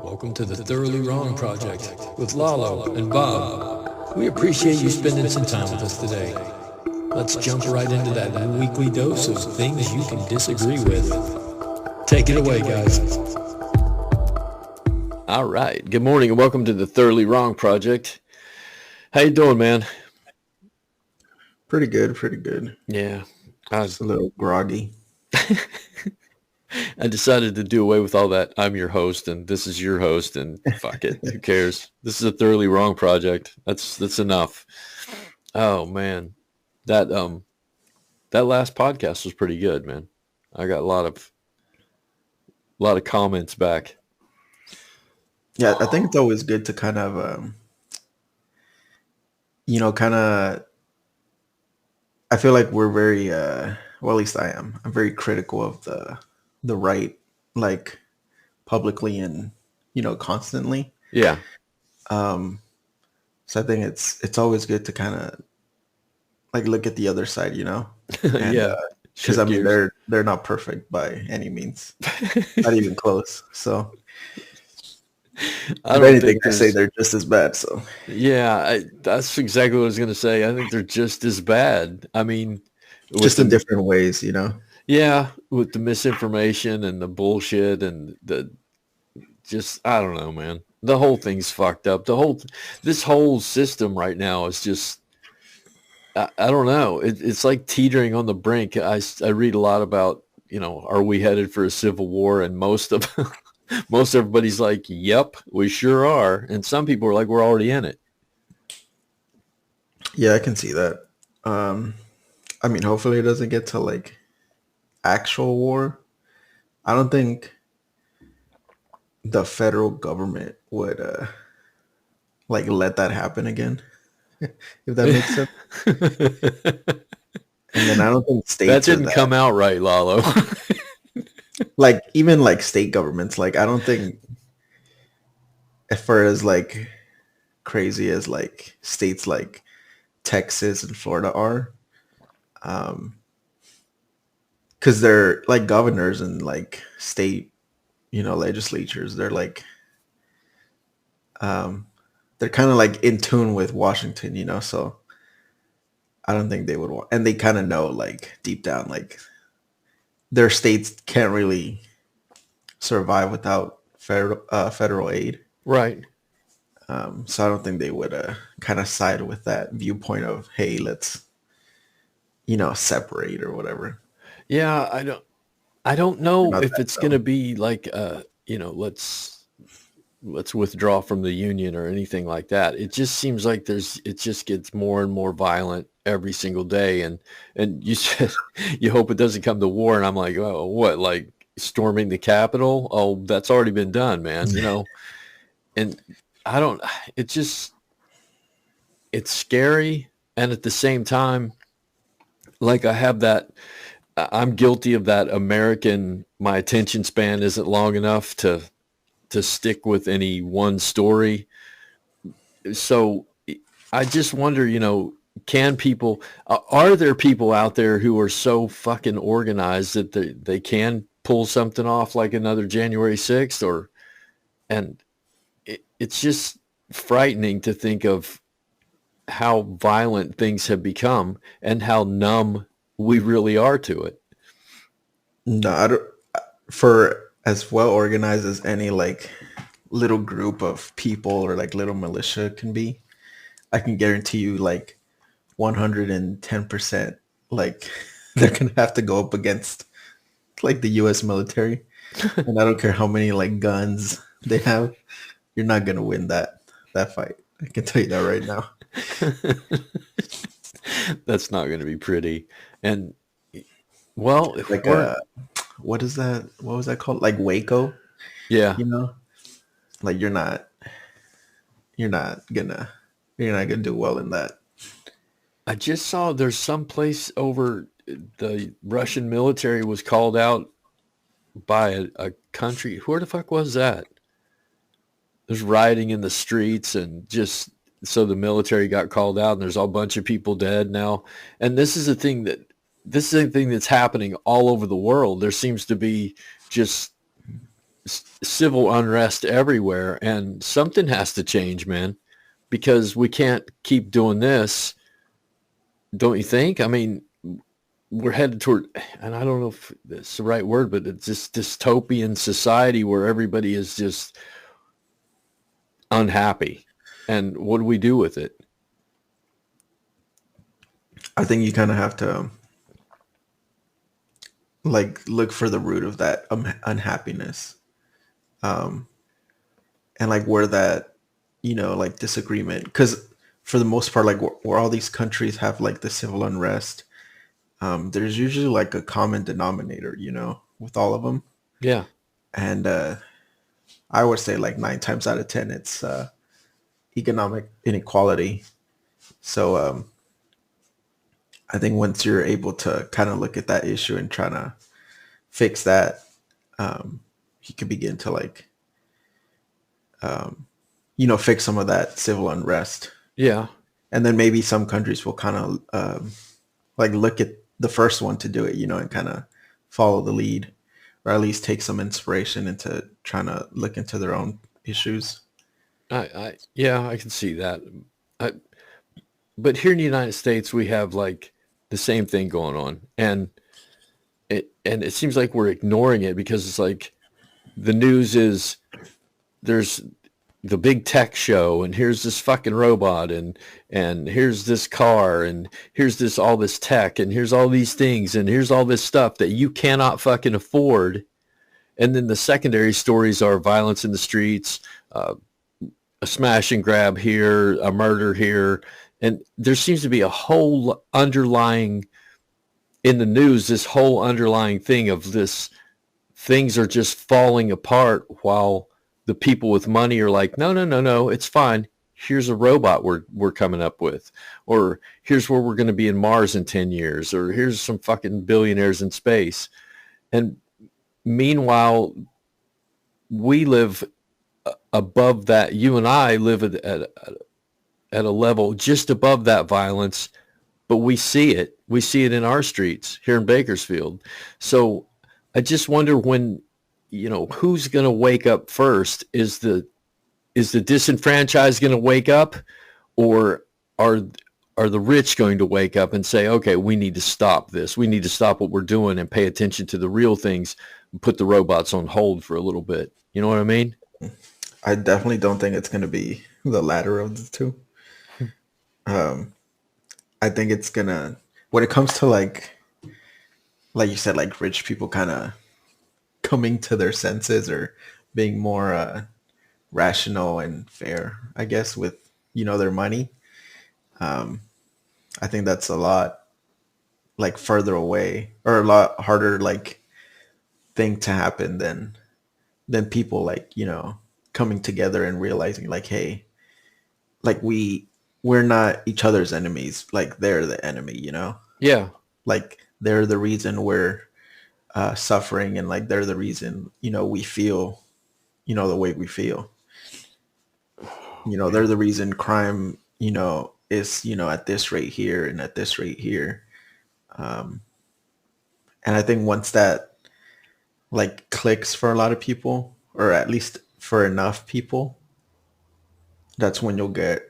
Welcome to the Thoroughly Wrong Project with Lalo and Bob. We appreciate you spending some time with us today. Let's jump right into that weekly dose of things you can disagree with. Take it away, guys. All right. Good morning and welcome to the Thoroughly Wrong Project. How you doing, man? Pretty good. Yeah. Just a little groggy. I decided to do away with all that. I'm your host and this is your host and fuck it. Who cares? This is a Thoroughly Wrong Project. That's enough. Oh man. That last podcast was pretty good, man. I got a lot of comments back. Yeah, I think it's always good to kind of I feel like we're very well, at least I am. I'm very critical of the right, like publicly and constantly. Yeah. So I think it's always good to kind of like look at the other side, and, Yeah. because I mean they're not perfect by any means, not even close. So if anything, I say they're just as bad. So yeah, that's exactly what I was going to say. I think they're just as bad. I mean, just in different ways, Yeah, with the misinformation and the bullshit and I don't know, man. The whole thing's fucked up. This whole system right now is just, I don't know. It's like teetering on the brink. I read a lot about, are we headed for a civil war? And most everybody's like, yep, we sure are. And some people are like, we're already in it. Yeah, I can see that. I mean, hopefully it doesn't get to like actual war. I don't think the federal government would like let that happen again, if that makes sense. And then I don't think states that didn't come out right, Lalo. Like even like state governments, like I don't think, as far as like crazy as like states like Texas and Florida are, because they're like governors and like state, legislatures. They're like, they're kind of like in tune with Washington, so I don't think they would want, and they kind of know like deep down, like their states can't really survive without federal aid. Right. So I don't think they would kind of side with that viewpoint of, hey, let's, separate or whatever. Yeah, I don't know if it's going to be like, let's withdraw from the union or anything like that. It just seems like it just gets more and more violent every single day. And you said you hope it doesn't come to war. And I'm like, oh, what, like storming the Capitol? Oh, that's already been done, man, and it's scary. And at the same time, like I'm guilty of that my attention span isn't long enough to stick with any one story. So I just wonder, are there people out there who are so fucking organized that they can pull something off like another January 6th and it's just frightening to think of how violent things have become and how numb we really are to it. No, I don't. For as well organized as any like little group of people or like little militia can be, I can guarantee you like 110%, like they're gonna have to go up against like the U.S. military, and I don't care how many like guns they have, you're not gonna win that fight. I can tell you that right now. That's not going to be pretty. And well, like what is that? What was that called? Like Waco? Yeah. Like you're not gonna do well in that. I just saw there's some place over the Russian military was called out by a country. Where the fuck was that? There's rioting in the streets and just so the military got called out and there's a bunch of people dead now. And this is a thing that's happening all over the world. There seems to be just civil unrest everywhere, and something has to change, man, because we can't keep doing this. Don't you think? I mean, we're headed toward, and I don't know if it's the right word, but it's this dystopian society where everybody is just unhappy. And what do we do with it? I think you kind of have to like look for the root of that unhappiness, and like where that, like disagreement, because for the most part, like where all these countries have like the civil unrest, there's usually like a common denominator, with all of them. Yeah. And I would say like 9 times out of 10, it's economic inequality. So I think once you're able to kind of look at that issue and try to fix that, you can begin to like, fix some of that civil unrest. Yeah. And then maybe some countries will kind of like look at the first one to do it, and kind of follow the lead, or at least take some inspiration into trying to look into their own issues. Yeah, I can see that. But here in the United States, we have like the same thing going on, and it seems like we're ignoring it because it's like the news is there's the big tech show, and here's this fucking robot, and here's this car, and here's this all this tech, and here's all these things, and here's all this stuff that you cannot fucking afford. And then the secondary stories are violence in the streets, a smash and grab here, a murder here. And there seems to be a whole underlying in the news, this whole underlying thing of this, things are just falling apart while the people with money are like, no, it's fine. Here's a robot we're coming up with, or here's where we're going to be in Mars in 10 years, or here's some fucking billionaires in space. And meanwhile, we live above that. You and I live at a level just above that violence, but we see it. We see it in our streets here in Bakersfield. So I just wonder when, who's going to wake up first? Is the disenfranchised going to wake up, or are the rich going to wake up and say, okay, we need to stop this. We need to stop what we're doing and pay attention to the real things and put the robots on hold for a little bit. You know what I mean? I definitely don't think it's going to be the latter of the two. I think it's gonna, when it comes to like you said, like rich people kind of coming to their senses or being more rational and fair, I guess, with, their money. I think that's a lot like further away, or a lot harder like thing to happen than people like, coming together and realizing like, hey, like we're not each other's enemies. Like they're the enemy, Yeah. Like they're the reason we're suffering, and like they're the reason, we feel, the way we feel. They're the reason crime, is, at this rate here and at this rate here. And I think once that like clicks for a lot of people, or at least for enough people, that's when you'll get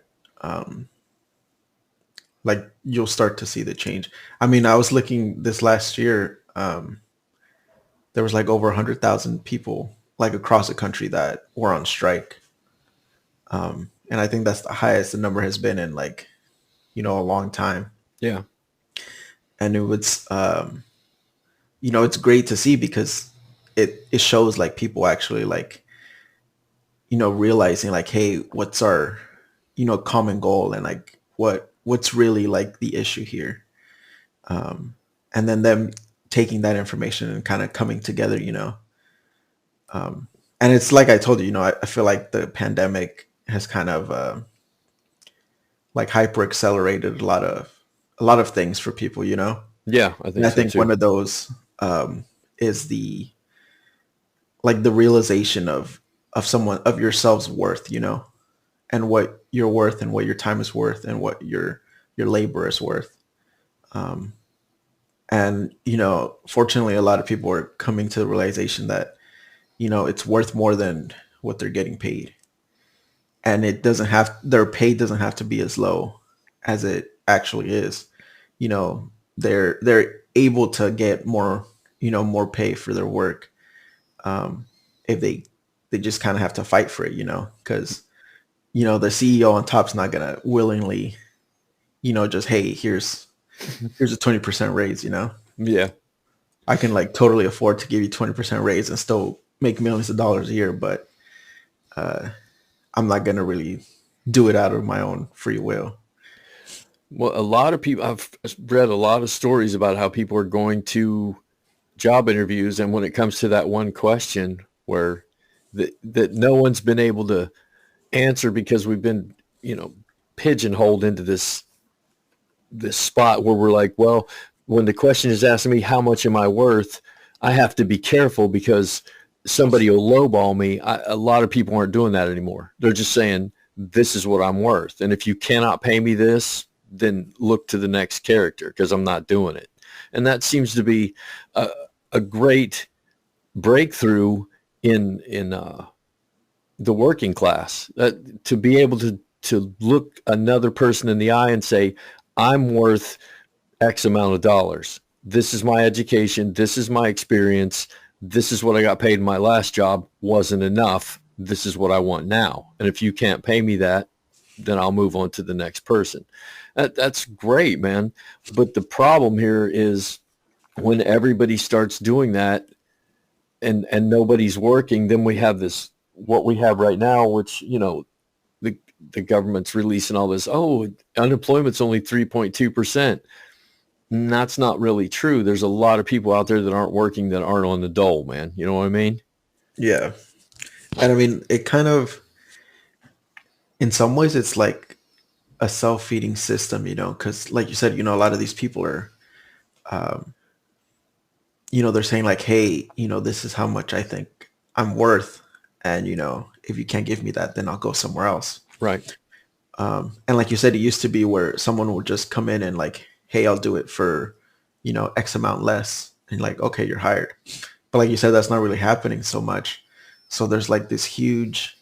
like you'll start to see the change. I mean, I was looking this last year, there was like over 100,000 people like across the country that were on strike. And I think that's the highest the number has been in like, a long time. Yeah. And it was, it's great to see because it shows like people actually like, realizing like, hey, what's our, common goal, and like what's really like the issue here. And then them taking that information and kind of coming together, and it's like I told you, I feel like the pandemic has kind of like hyper accelerated a lot of things for people, Yeah, I think And I so think too. one of those is the like the realization of yourself's worth, and what you're worth, and what your time is worth, and what your labor is worth. And fortunately, a lot of people are coming to the realization that it's worth more than what they're getting paid. And their pay doesn't have to be as low as it actually is. They're able to get more, more pay for their work. If they just kind of have to fight for it, because, the CEO on top's not going to willingly, just, hey, here's a 20% raise, Yeah. I can like totally afford to give you 20% raise and still make millions of dollars a year, but I'm not going to really do it out of my own free will. Well, a lot of people, I've read a lot of stories about how people are going to job interviews, and when it comes to that one question where that no one's been able to answer because we've been, pigeonholed into this spot where we're like, well, when the question is asking me how much am I worth, I have to be careful because somebody will lowball me. A lot of people aren't doing that anymore. They're just saying, this is what I'm worth. And if you cannot pay me this, then look to the next character because I'm not doing it. And that seems to be a great breakthrough in the working class, to be able to look another person in the eye and say, I'm worth X amount of dollars. This is my education. This is my experience. This is what I got paid in my last job. Wasn't enough. This is what I want now. And if you can't pay me that, then I'll move on to the next person. That's great, man. But the problem here is when everybody starts doing that and nobody's working, then we have this, what we have right now, which, the government's releasing all this, unemployment's only 3.2%. And that's not really true. There's a lot of people out there that aren't working that aren't on the dole, man. You know what I mean? Yeah. And I mean, it kind of, in some ways, it's like a self-feeding system, because like you said, a lot of these people are, they're saying like, hey, this is how much I think I'm worth. And, if you can't give me that, then I'll go somewhere else. Right. And like you said, it used to be where someone would just come in and like, hey, I'll do it for, X amount less. And like, okay, you're hired. But like you said, that's not really happening so much. So there's like this huge,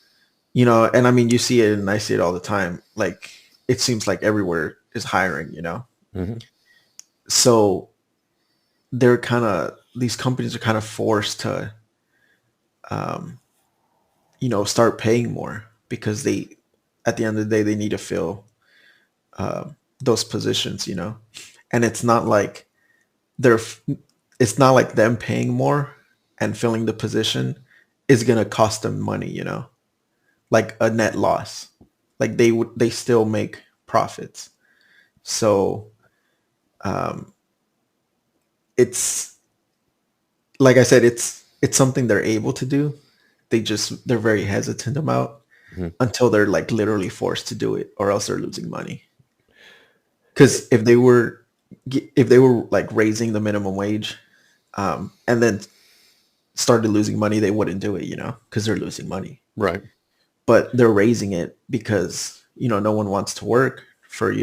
and I mean, you see it and I see it all the time. Like, it seems like everywhere is hiring, Mm-hmm. So these companies are kind of forced to, start paying more because at the end of the day, they need to fill those positions, and it's not like it's not like them paying more and filling the position is going to cost them money, like a net loss. Like they still make profits. So, it's, like I said, it's something they're able to do. They're very hesitant about until they're like literally forced to do it, or else they're losing money. Because if they were like raising the minimum wage, and then started losing money, they wouldn't do it, because they're losing money. Right. But they're raising it because, no one wants to work for,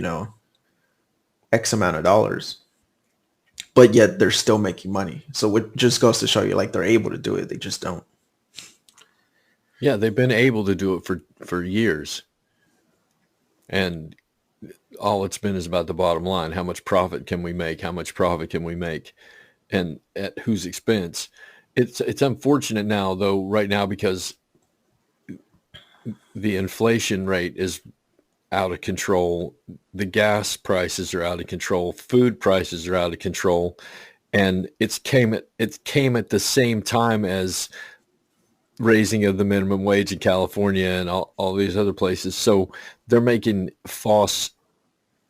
X amount of dollars, but yet they're still making money. So it just goes to show you, like, they're able to do it. They just don't. Yeah, they've been able to do it for years. And all it's been is about the bottom line. How much profit can we make? How much profit can we make? And at whose expense? It's unfortunate now, though, right now, because the inflation rate is out of control. The gas prices are out of control. Food prices are out of control. And it came at the same time as raising of the minimum wage in California and all these other places. So they're making false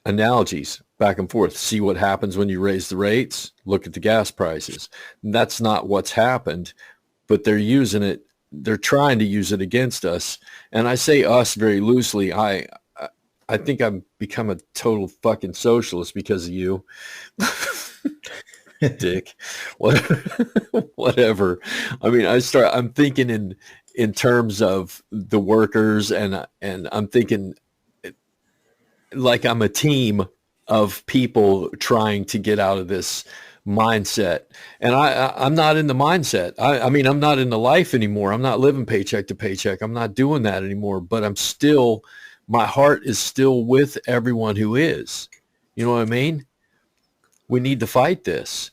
analogies back and forth. See what happens when you raise the rates? Look at the gas prices. And that's not what's happened, but they're using it. They're trying to use it against us. And I say us very loosely. I think I've become a total fucking socialist because of you. Dick. Whatever. I mean, I'm thinking in terms of the workers, and I'm thinking like I'm a team of people trying to get out of this mindset. And I'm not in the mindset. I mean, I'm not in the life anymore. I'm not living paycheck to paycheck. I'm not doing that anymore, but I'm still, my heart is still with everyone who is. You know what I mean? We need to fight this.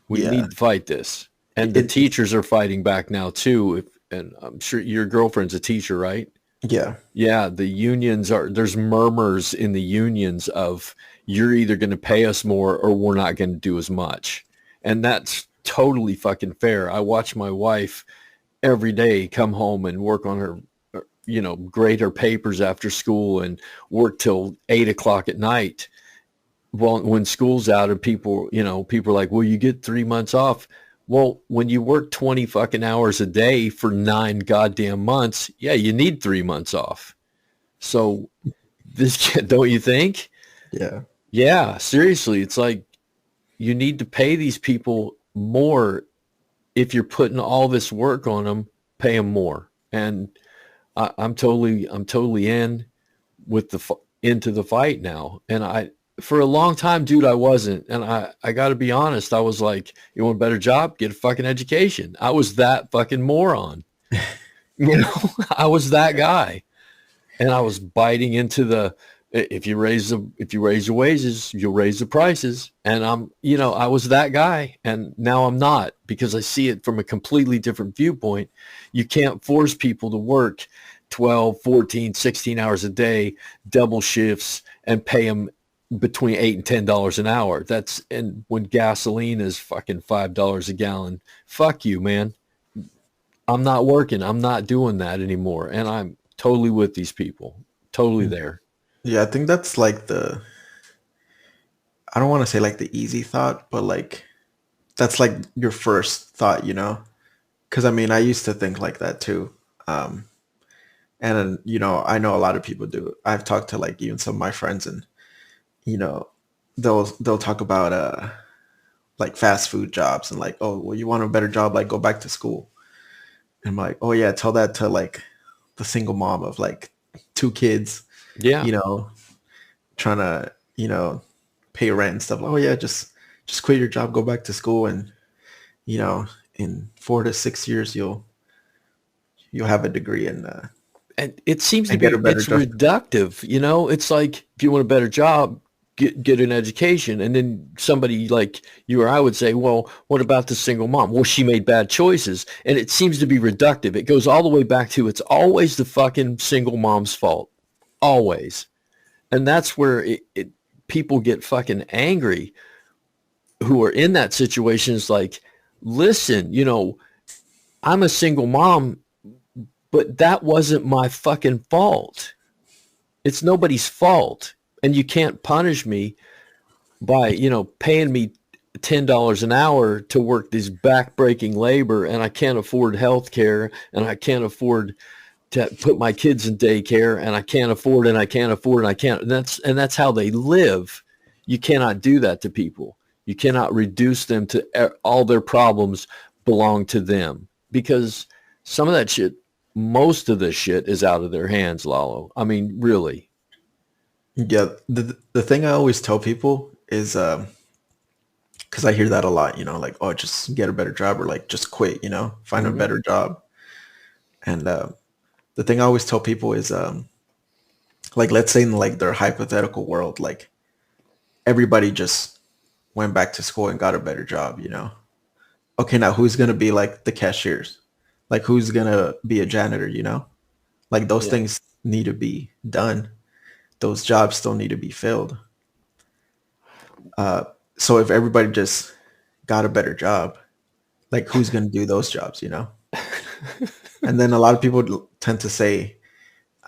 We Yeah. need to fight this. And the It teachers are fighting back now too. And I'm sure your girlfriend's a teacher, right? yeah. Yeah, the unions are, there's murmurs in the unions of you're either going to pay us more or we're not going to do as much. And that's totally fucking fair. I watch my wife every day come home and work on her, grade her papers after school and work till 8 o'clock at night. Well, when school's out and people are like, well, you get 3 months off. Well, when you work 20 fucking hours a day for 9 goddamn months, yeah, you need 3 months off. So this, don't you think? Yeah. Yeah, seriously. It's like you need to pay these people more. If you're putting all this work on them, pay them more. And I'm totally in with into the fight now. And for a long time, dude, I wasn't. And I got to be honest. I was like, you want a better job? Get a fucking education. I was that fucking moron. I was that guy. And I was biting into if you raise the wages, you'll raise the prices. And I was that guy. And now I'm not, because I see it from a completely different viewpoint. You can't force people to work 12, 14, 16 hours a day, double shifts, and pay them between $8 and $10 an hour. And when gasoline is fucking $5 a gallon, fuck you, man. I'm not working. I'm not doing that anymore. And I'm totally with these people. Totally there. Yeah, I think that's like I don't want to say like the easy thought, but like that's like your first thought, Because I mean, I used to think like that too. And I know a lot of people do. I've talked to like even some of my friends, and they'll talk about like fast food jobs and like, oh, well, you want a better job, like go back to school. And I'm like, oh yeah, tell that to like the single mom of like 2 kids, Yeah. trying to, pay rent and stuff. Oh yeah, just quit your job, go back to school, and in 4 to 6 years you'll have a degree And it seems to and be, get a better it's job. reductive, It's like, if you want a better job, get an education. And then somebody like you or I would say, well, what about the single mom? Well, she made bad choices. And it seems to be reductive. It goes all the way back to, it's always the fucking single mom's fault. Always. And that's where people get fucking angry who are in that situation. Is like, listen, I'm a single mom, but that wasn't my fucking fault. It's nobody's fault. And you can't punish me by, paying me $10 an hour to work this back-breaking labor, and I can't afford health care, and I can't afford to put my kids in daycare, and I can't afford, and I can't afford, and I can't. And that's how they live. You cannot do that to people. You cannot reduce them to all their problems belong to them, because some of that shit, most of the shit is out of their hands, Lalo. I mean, really. Yeah, the thing I always tell people is because I hear that a lot, like, oh, just get a better job, or like just quit, find a better job. And the thing I always tell people is like, let's say in like their hypothetical world, like everybody just went back to school and got a better job, Okay, now who's gonna be like the cashiers? Like who's gonna be a janitor, Like those things need to be done. Those jobs still need to be filled. So if everybody just got a better job, like who's going to do those jobs, And then a lot of people tend to say,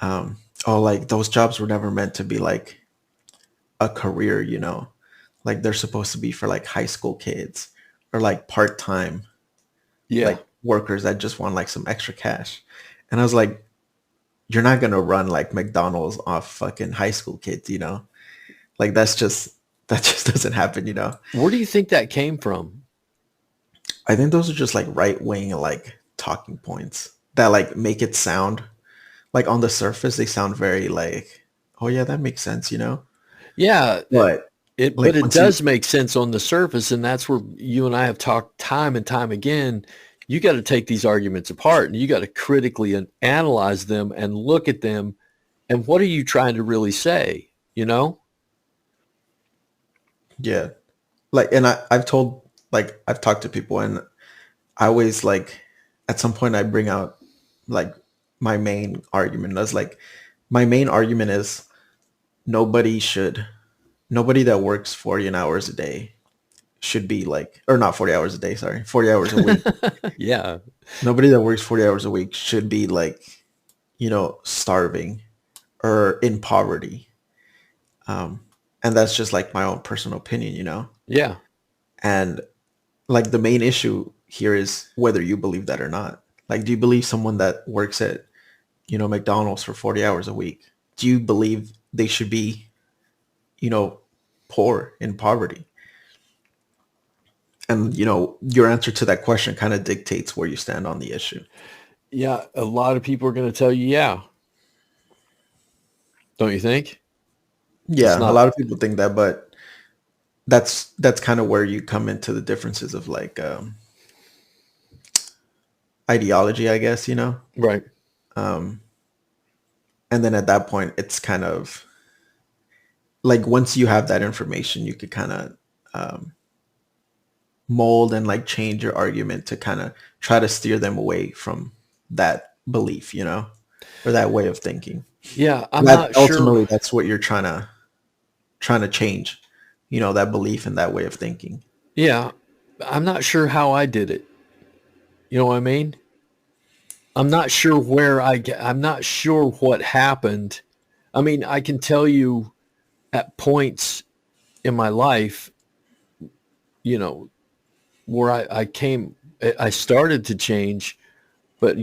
oh, like those jobs were never meant to be like a career, like they're supposed to be for like high school kids or like part-time, like workers that just want like some extra cash. And I was like, you're not going to run like McDonald's off fucking high school kids, Like that just doesn't happen, Where do you think that came from? I think those are just like right wing like talking points that like make it sound like on the surface they sound very like, oh yeah, that makes sense, Yeah. But Like But it once you, does make sense on the surface, and that's where you and I have talked time and time again. You got to take these arguments apart, and you got to critically analyze them and look at them. And what are you trying to really say? You know? yeah, like, and I've told, like, I've talked to people, and I always like, at some point I bring out like my main argument. That's like, my main argument is nobody should, nobody that works 40 hours a day should be like, or not 40 hours a day, sorry, 40 hours a week. Yeah. Nobody that works 40 hours a week should be like, starving or in poverty. Um, and that's just like my own personal opinion. Yeah. And like the main issue here is whether you believe that or not. Like, do you believe someone that works at, McDonald's for 40 hours a week? Do you believe they should be, you know, poor in poverty? And, your answer to that question kind of dictates where you stand on the issue. Yeah. A lot of people are going to tell you, yeah. Don't you think? It's Yeah, a not. lot of people think that, but that's kind of where you come into the differences of like ideology, I guess. Right. Um, and then at that point, it's kind of like once you have that information, you could kind of mold and like change your argument to kind of try to steer them away from that belief, or that way of thinking. Yeah. I'm That not sure. ultimately, that's what you're trying to change, that belief and that way of thinking. Yeah. I'm not sure how I did it. You know what I mean? I'm not sure I'm not sure what happened. I mean, I can tell you at points in my life, you know, where I started to change, but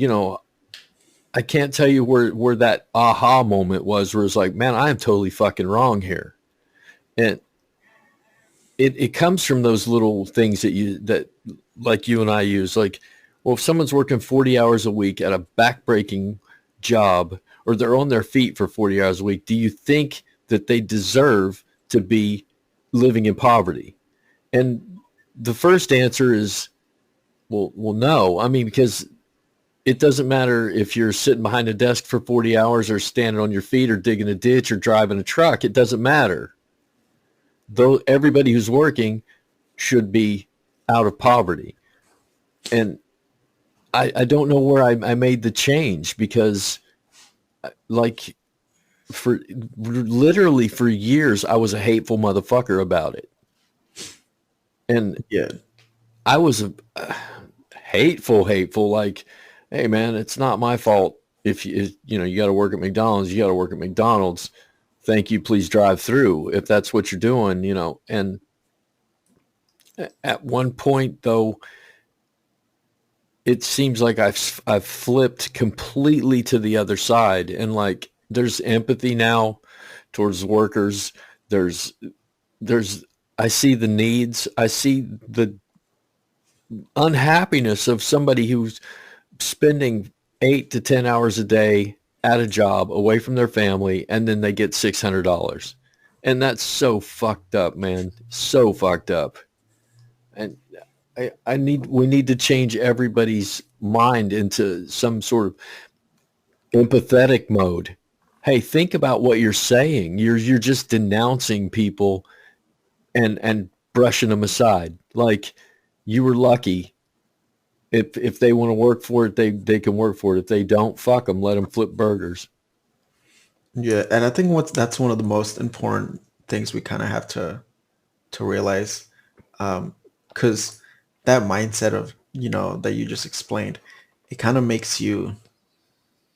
I can't tell you where that aha moment was where it's like, man, I am totally fucking wrong here. And it comes from those little things that like you and I use, like, well, if someone's working 40 hours a week at a backbreaking job, or they're on their feet for 40 hours a week, do you think that they deserve to be living in poverty? And the first answer is, well, no. I mean, because it doesn't matter if you're sitting behind a desk for 40 hours or standing on your feet or digging a ditch or driving a truck. It doesn't matter. Though everybody who's working should be out of poverty. And I don't know where I made the change, because like for literally for years, I was a hateful motherfucker about it. And Yeah. I was a hateful, like, hey man, it's not my fault. If you got to work at McDonald's, you got to work at McDonald's. Thank you. Please drive through if that's what you're doing. And at one point though, it seems like I've flipped completely to the other side, and like there's empathy now towards workers. There's I see the needs. I see the unhappiness of somebody who's spending 8 to 10 hours a day at a job away from their family, and then they get $600. And that's so fucked up, man. So fucked up. And we need to change everybody's mind into some sort of empathetic mode. Hey, think about what you're saying. You're just denouncing people and brushing them aside. Like, you were lucky. If they want to work for it, they can work for it. If they don't, fuck them. Let them flip burgers. Yeah, and I think that's one of the most important things we kind of have to realize, because that mindset of that you just explained, it kind of makes you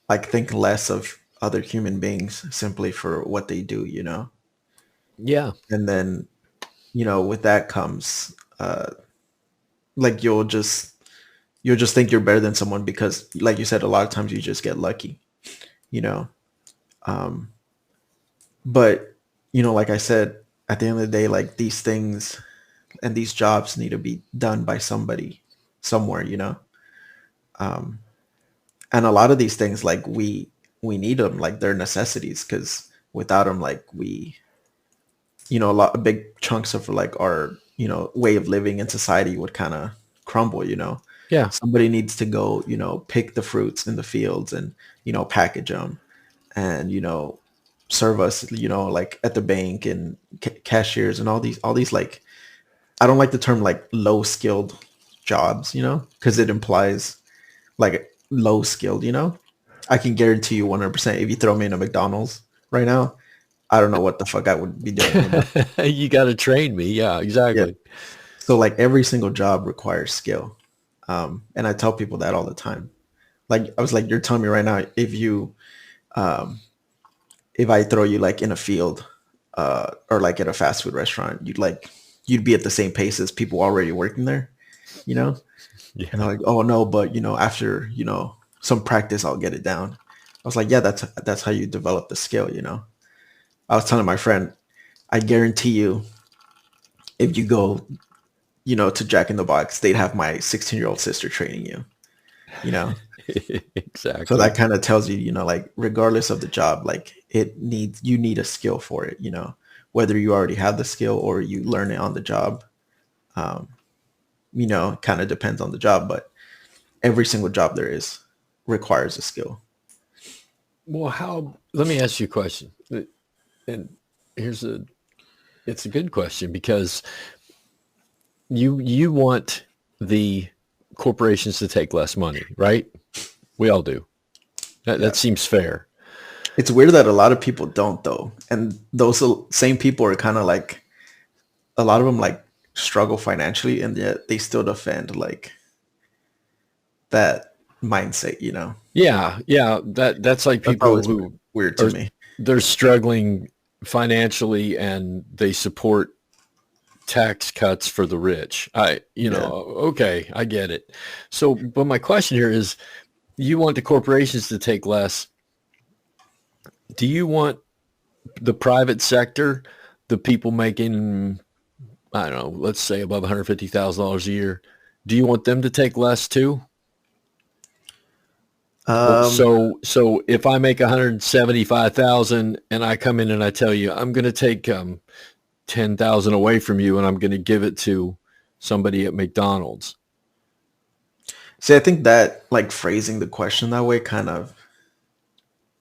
like think less of other human beings simply for what they do. Yeah. And then with that comes like you'll just think you're better than someone because, like you said, a lot of times you just get lucky, you know. Um, but like I said, at the end of the day, like these things and these jobs need to be done by somebody somewhere. Um, and a lot of these things, like we need them, like they're necessities, because without them, like a lot big chunks of like our, way of living in society would kind of crumble, Yeah. Somebody needs to go, pick the fruits in the fields and, package them and, serve us, like at the bank and cashiers and all these like, I don't like the term like low skilled jobs, because it implies like low skilled, I can guarantee you 100% if you throw me in a McDonald's right now, I don't know what the fuck I would be doing. You got to train me. Yeah, Yeah. exactly. So like every single job requires skill. And I tell people that all the time. Like I was like, you're telling me right now, um, if I throw you like in a field, or like at a fast food restaurant, you'd be at the same pace as people already working there, you know? Yeah. And they're like, oh no, but after, some practice, I'll get it down. I was like, yeah, that's how you develop the skill, I was telling my friend, I guarantee you, if you go, to Jack in the Box, they'd have my 16-year-old sister training you, you know? Exactly. So that kind of tells you, like regardless of the job, like you need a skill for it, whether you already have the skill or you learn it on the job. Um, kind of depends on the job, but every single job there is requires a skill. Well, let me ask you a question. And it's a good question because you want the corporations to take less money, right? We all do. That seems fair. It's weird that a lot of people don't though. And those same people are kind of like, a lot of them like struggle financially and yet they still defend like that mindset, Yeah, that's like That's people always who weird to me. they're struggling financially and they support tax cuts for the rich. Okay, I get it. So, but my question here is, you want the corporations to take less. Do you want the private sector, the people making, I don't know, let's say above $150,000 a year, do you want them to take less too? So if I make 175,000 and I come in and I tell you I'm going to take 10,000 away from you and I'm going to give it to somebody at McDonald's. See, I think that like phrasing the question that way kind of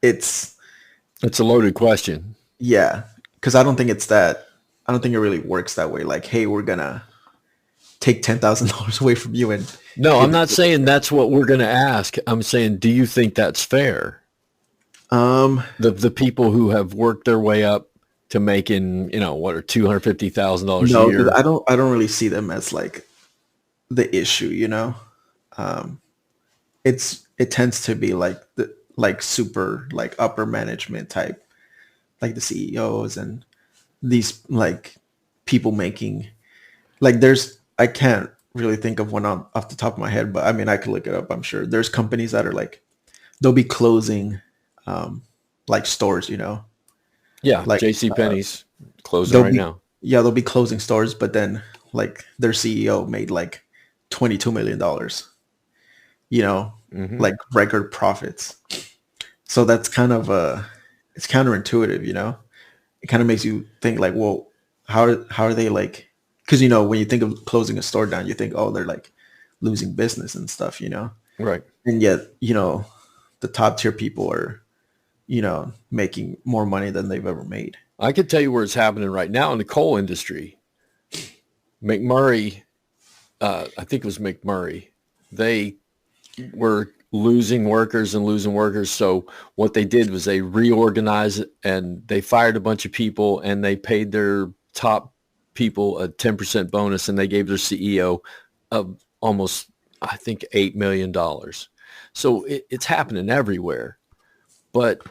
it's a loaded question. Yeah, because I don't think it really works that way. Like, hey, we're gonna take $10,000 away from you and no, I'm not saying that's what we're going to ask. I'm saying, do you think that's fair? The people who have worked their way up to making, what are $250,000 a year? I don't really see them as like the issue, it tends to be like the like super like upper management type, like the CEOs and these like people making like I can't really think of one off the top of my head, but I mean I could look it up. I'm sure there's companies that are like they'll be closing like stores, Yeah, like JCPenney's closing right now. Yeah, they'll be closing stores, but then like their CEO made like $22 million, like record profits. So that's kind of it's counterintuitive, It kind of makes you think like, well, how are they like, because when you think of closing a store down, you think, oh, they're like losing business and stuff, Right. And yet, the top tier people are, making more money than they've ever made. I could tell you where it's happening right now in the coal industry. McMurray, I think it was McMurray, they were losing workers. So what they did was they reorganized and they fired a bunch of people and they paid their top people a 10% bonus and they gave their CEO almost, I think, $8 million. So it's happening everywhere. But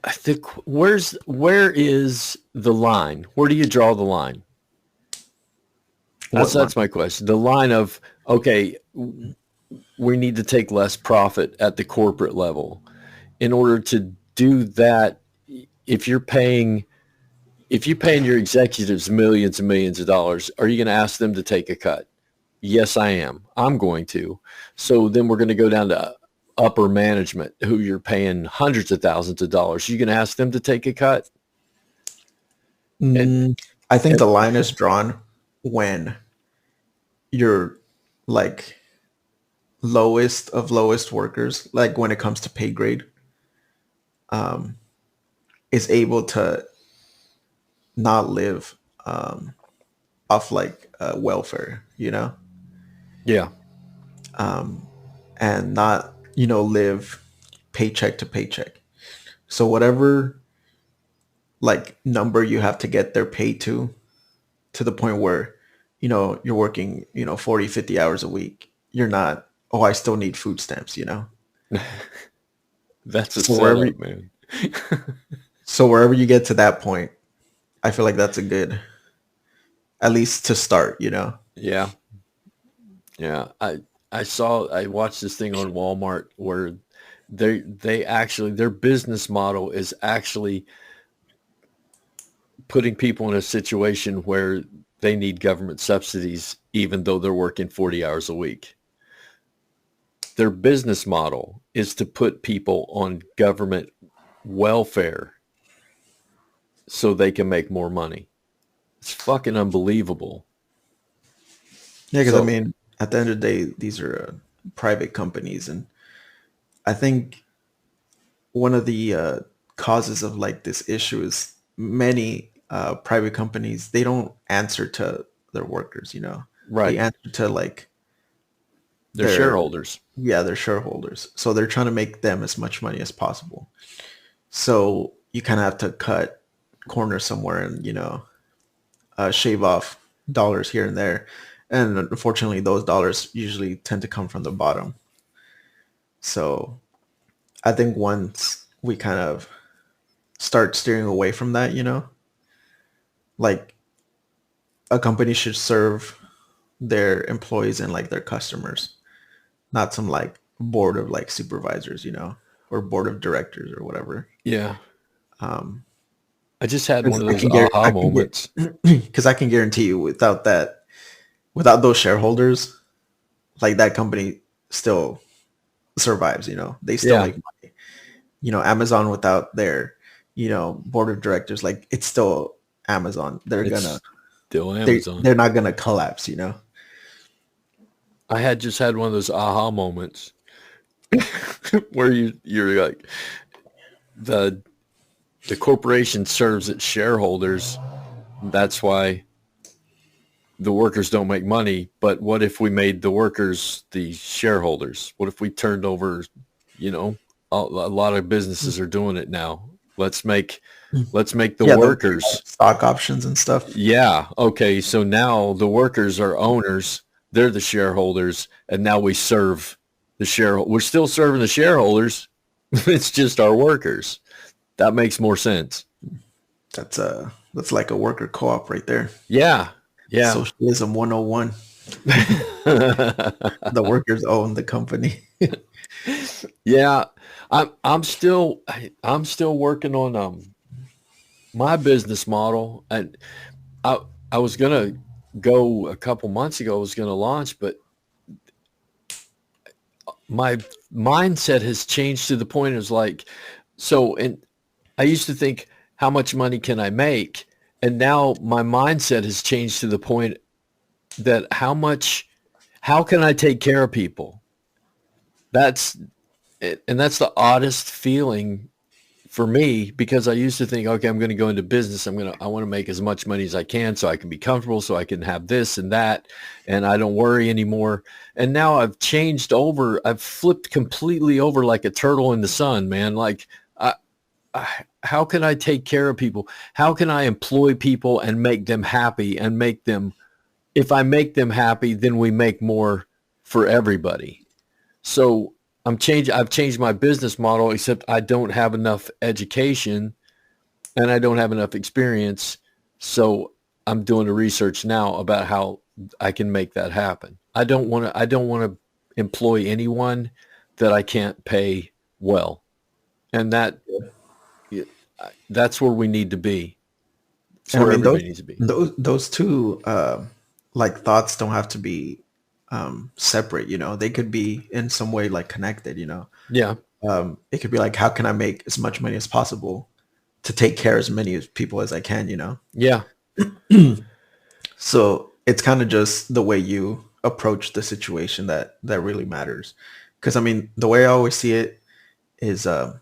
I think where is the line? Where do you draw the line? That's my question. The line of, okay, we need to take less profit at the corporate level. In order to do that, if you're paying your executives millions and millions of dollars, are you going to ask them to take a cut? Yes, I am. I'm going to. So then we're going to go down to upper management who you're paying hundreds of thousands of dollars. You're going to ask them to take a cut? And, I think and the line is drawn when you're like lowest of lowest workers, like when it comes to pay grade, is able to not live off like welfare, yeah, and not, live paycheck to paycheck. So whatever like number you have to get their pay to the point where, you're working, 40, 50 hours a week. You're not, oh, I still need food stamps. that's a So wherever, setup, man. so wherever you get to that point, I feel like that's a good, at least to start. Yeah, yeah. I watched this thing on Walmart where they actually their business model is actually putting people in a situation where they need government subsidies even though they're working 40 hours a week. Their business model is to put people on government welfare so they can make more money. It's fucking unbelievable. Yeah, because I So, mean, at the end of the day, these are private companies, and I think one of the causes of like this issue is many private companies, they don't answer to their workers. They right, answer to like they're their shareholders. their shareholders. So they're trying to make them as much money as possible. So you kind of have to cut corners somewhere and shave off dollars here and there. And unfortunately, those dollars usually tend to come from the bottom. So I think once we kind of start steering away from that, like a company should serve their employees and like their customers, not some like board of like supervisors, or board of directors or whatever. Yeah. I just had one Because of those aha moments. because I can guarantee you, without those shareholders, like that company still survives. They still Yeah, make money. Amazon without their, board of directors, like it's still Amazon. it's still They Amazon. they're not gonna collapse. I had just had one of those aha moments where you're like the the corporation serves its shareholders. That's why the workers don't make money. But what if we made the workers the shareholders? What if we turned over, you know, a lot of businesses are doing it now. Let's make the Yeah, they'll give you, workers. like, stock options and stuff. Yeah. Okay. So now the workers are owners. They're the shareholders. And now we serve the shareholder. We're still serving the shareholders. It's just our workers. That makes more sense. That's like a worker co-op right there. Yeah. Yeah. Socialism 101. The workers own the company. Yeah. I'm still working on my business model. And I I was gonna go a couple months ago, I was gonna launch, but my mindset has changed to the point is like, so, and I used to think, how much money can I make? And now my mindset has changed to the point that how can I take care of people? That's it. And that's the oddest feeling for me, because I used to think, okay, I'm going to go into business. I want to make as much money as I can so I can be comfortable, so I can have this and that, and I don't worry anymore. And now I've changed over. I've flipped completely over like a turtle in the sun, man. Like, how can I take care of people? How can I employ people and make them happy and make them, if I make them happy, then we make more for everybody. So I've changed my business model, except I don't have enough education and I don't have enough experience. So I'm doing the research now about how I can make that happen. I don't want to employ anyone that I can't pay well. And that's where we need to be. It's And I where mean, those everybody needs to be. those those two like thoughts don't have to be separate. They could be in some way like connected. Yeah. It could be like, how can I make as much money as possible to take care of as many people as I can, Yeah. So it's kind of just the way you approach the situation that really matters. Because I mean, the way I always see it is, I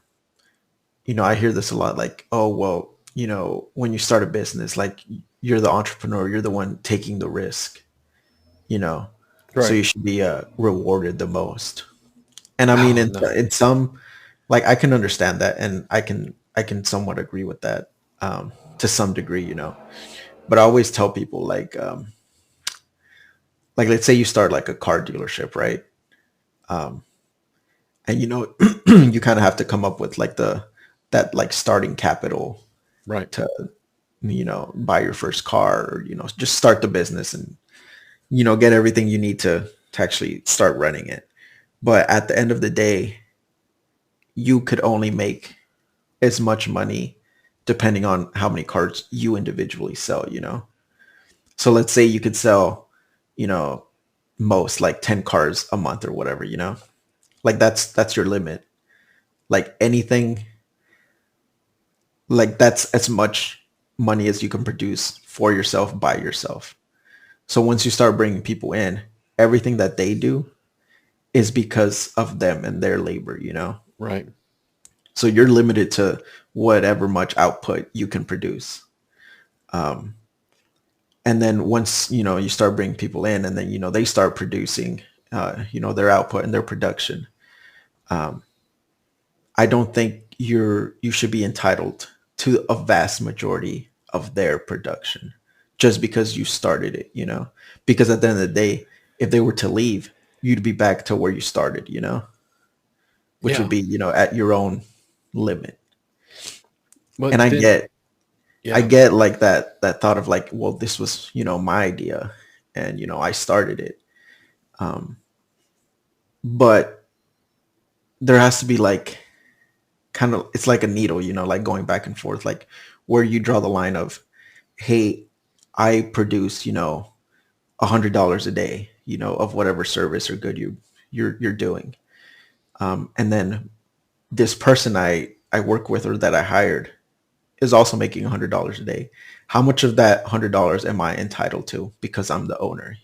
hear this a lot, like, oh well, when you start a business, like you're the entrepreneur, you're the one taking the risk, you know, so Right. you should be rewarded the most. And I mean, Oh in, no. in some, like I can understand that, and I can somewhat agree with that to some degree, But I always tell people like let's say you start like a car dealership, right? And you kind of have to come up with like that like starting capital Right. to buy your first car, or just start the business and get everything you need to actually start running it. But at the end of the day, you could only make as much money depending on how many cars you individually sell. So let's say you could sell, you know, most like 10 cars a month or whatever. Like that's your limit. Like anything, like that's as much money as you can produce for yourself by yourself. So once you start bringing people in, everything that they do is because of them and their labor. Right. So you're limited to whatever much output you can produce. And then once, you start bringing people in, and then, they start producing, their output and their production. I don't think you should be entitled to a vast majority of their production just because you started it. Because at the end of the day, if they were to leave, you'd be back to where you started, which would Yeah. be, at your own limit. And But I then, get I yeah. get like that thought of like, well, this was, my idea, and I started it. But there has to be like kind of, it's like a needle, like going back and forth, like where you draw the line of, hey, I produce, $100 a day, of whatever service or good you're doing. And then this person I work with or that I hired is also making $100 a day. How much of that $100 am I entitled to because I'm the owner?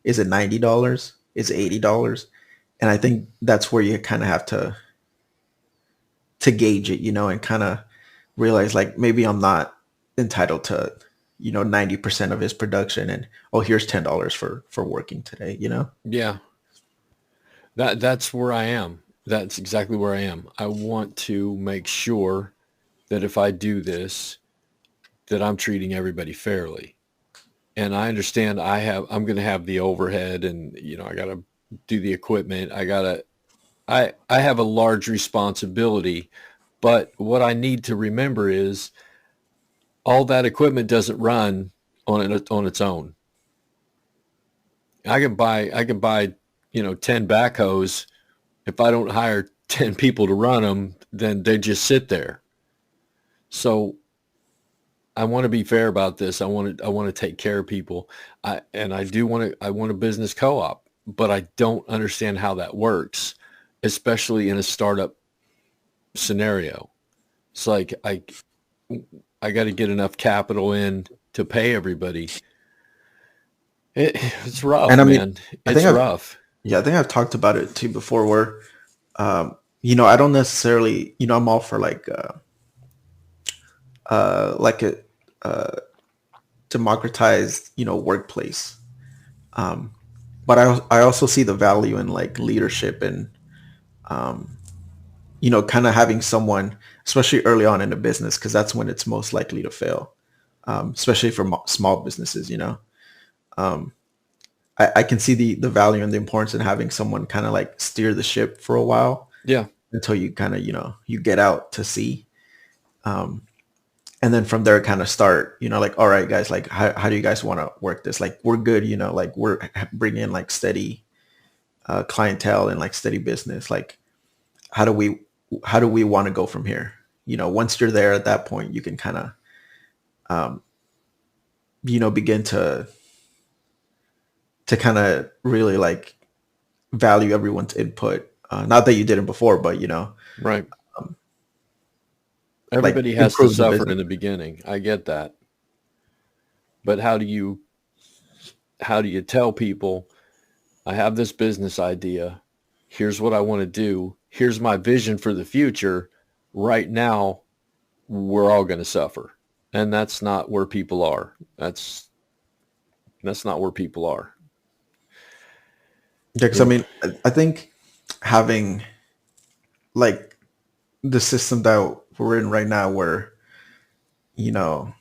Is it $90? Is it $80? And I think that's where you kind of have to gauge it, and kind of realize like maybe I'm not entitled to 90% of his production, and oh, here's $10 for working today. Yeah. That's where I am. That's exactly where I am. I want to make sure that if I do this, that I'm treating everybody fairly. And I understand I'm going to have the overhead, and I got to do the equipment. I have a large responsibility, but what I need to remember is all that equipment doesn't run on its own. I can buy 10 backhoes. If I don't hire 10 people to run them, then they just sit there. So I want to be fair about this. I want to take care of people. I want a business co-op, but I don't understand how that works, especially in a startup scenario. It's like I got to get enough capital in to pay everybody. It's And rough, I mean, man. I think It's I've rough. yeah, I think I've talked about it too before, where I don't necessarily, I'm all for like a democratized, workplace. But I also see the value in like leadership and kind of having someone, especially early on in a business, because that's when it's most likely to fail, especially for small businesses. I can see the value and the importance in having someone kind of like steer the ship for a while Yeah. until you kind of, you get out to sea. And then from there kind of start, like, all right, guys, like, how do you guys want to work this? Like, we're good, like we're bringing in like steady clientele and like steady business. Like, how do we want to go from here? Once you're there at that point, you can kind of, begin to kind of really like value everyone's input. Not that you didn't before, but Right. like Everybody has to improve the suffer business. in the beginning. I get that. But how do you tell people, I have this business idea. Here's what I want to do. Here's my vision for the future. Right now, we're all going to suffer. And that's not where people are. That's not where people are. Yeah, because You I know? mean, I think having like the system that we're in right now, where you know,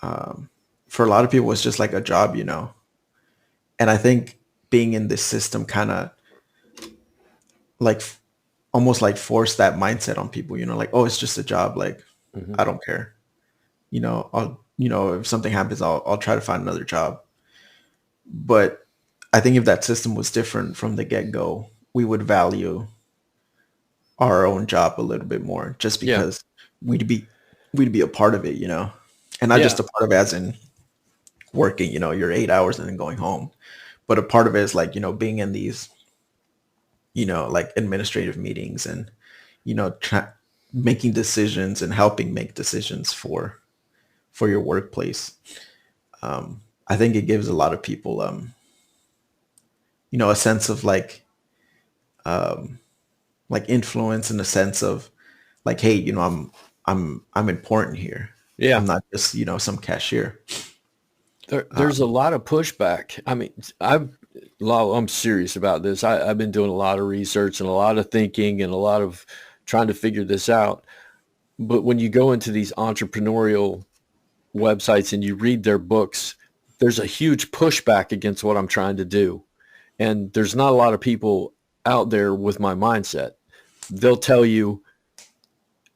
um, for a lot of people, it's just like a job, and I think being in this system kind of like almost like force that mindset on people, like, oh, it's just a job, like Hmm. I don't care, I'll, if something happens, I'll try to find another job. But I think if that system was different from the get-go, we would value our own job a little bit more, just Yeah. because we'd be we'd be a part of it, and not just Yeah. a part of it as in working, your 8 hours and then going home, but a part of it is like, being in these, like administrative meetings and, making decisions and helping make decisions for your workplace. I think it gives a lot of people, a sense of like influence, and a sense of like, hey, I'm important here. I'm Yeah. not just, some cashier. There's a lot of pushback. I mean, I'm serious about this. I've been doing a lot of research and a lot of thinking and a lot of trying to figure this out. But when you go into these entrepreneurial websites and you read their books, there's a huge pushback against what I'm trying to do. And there's not a lot of people out there with my mindset. They'll tell you,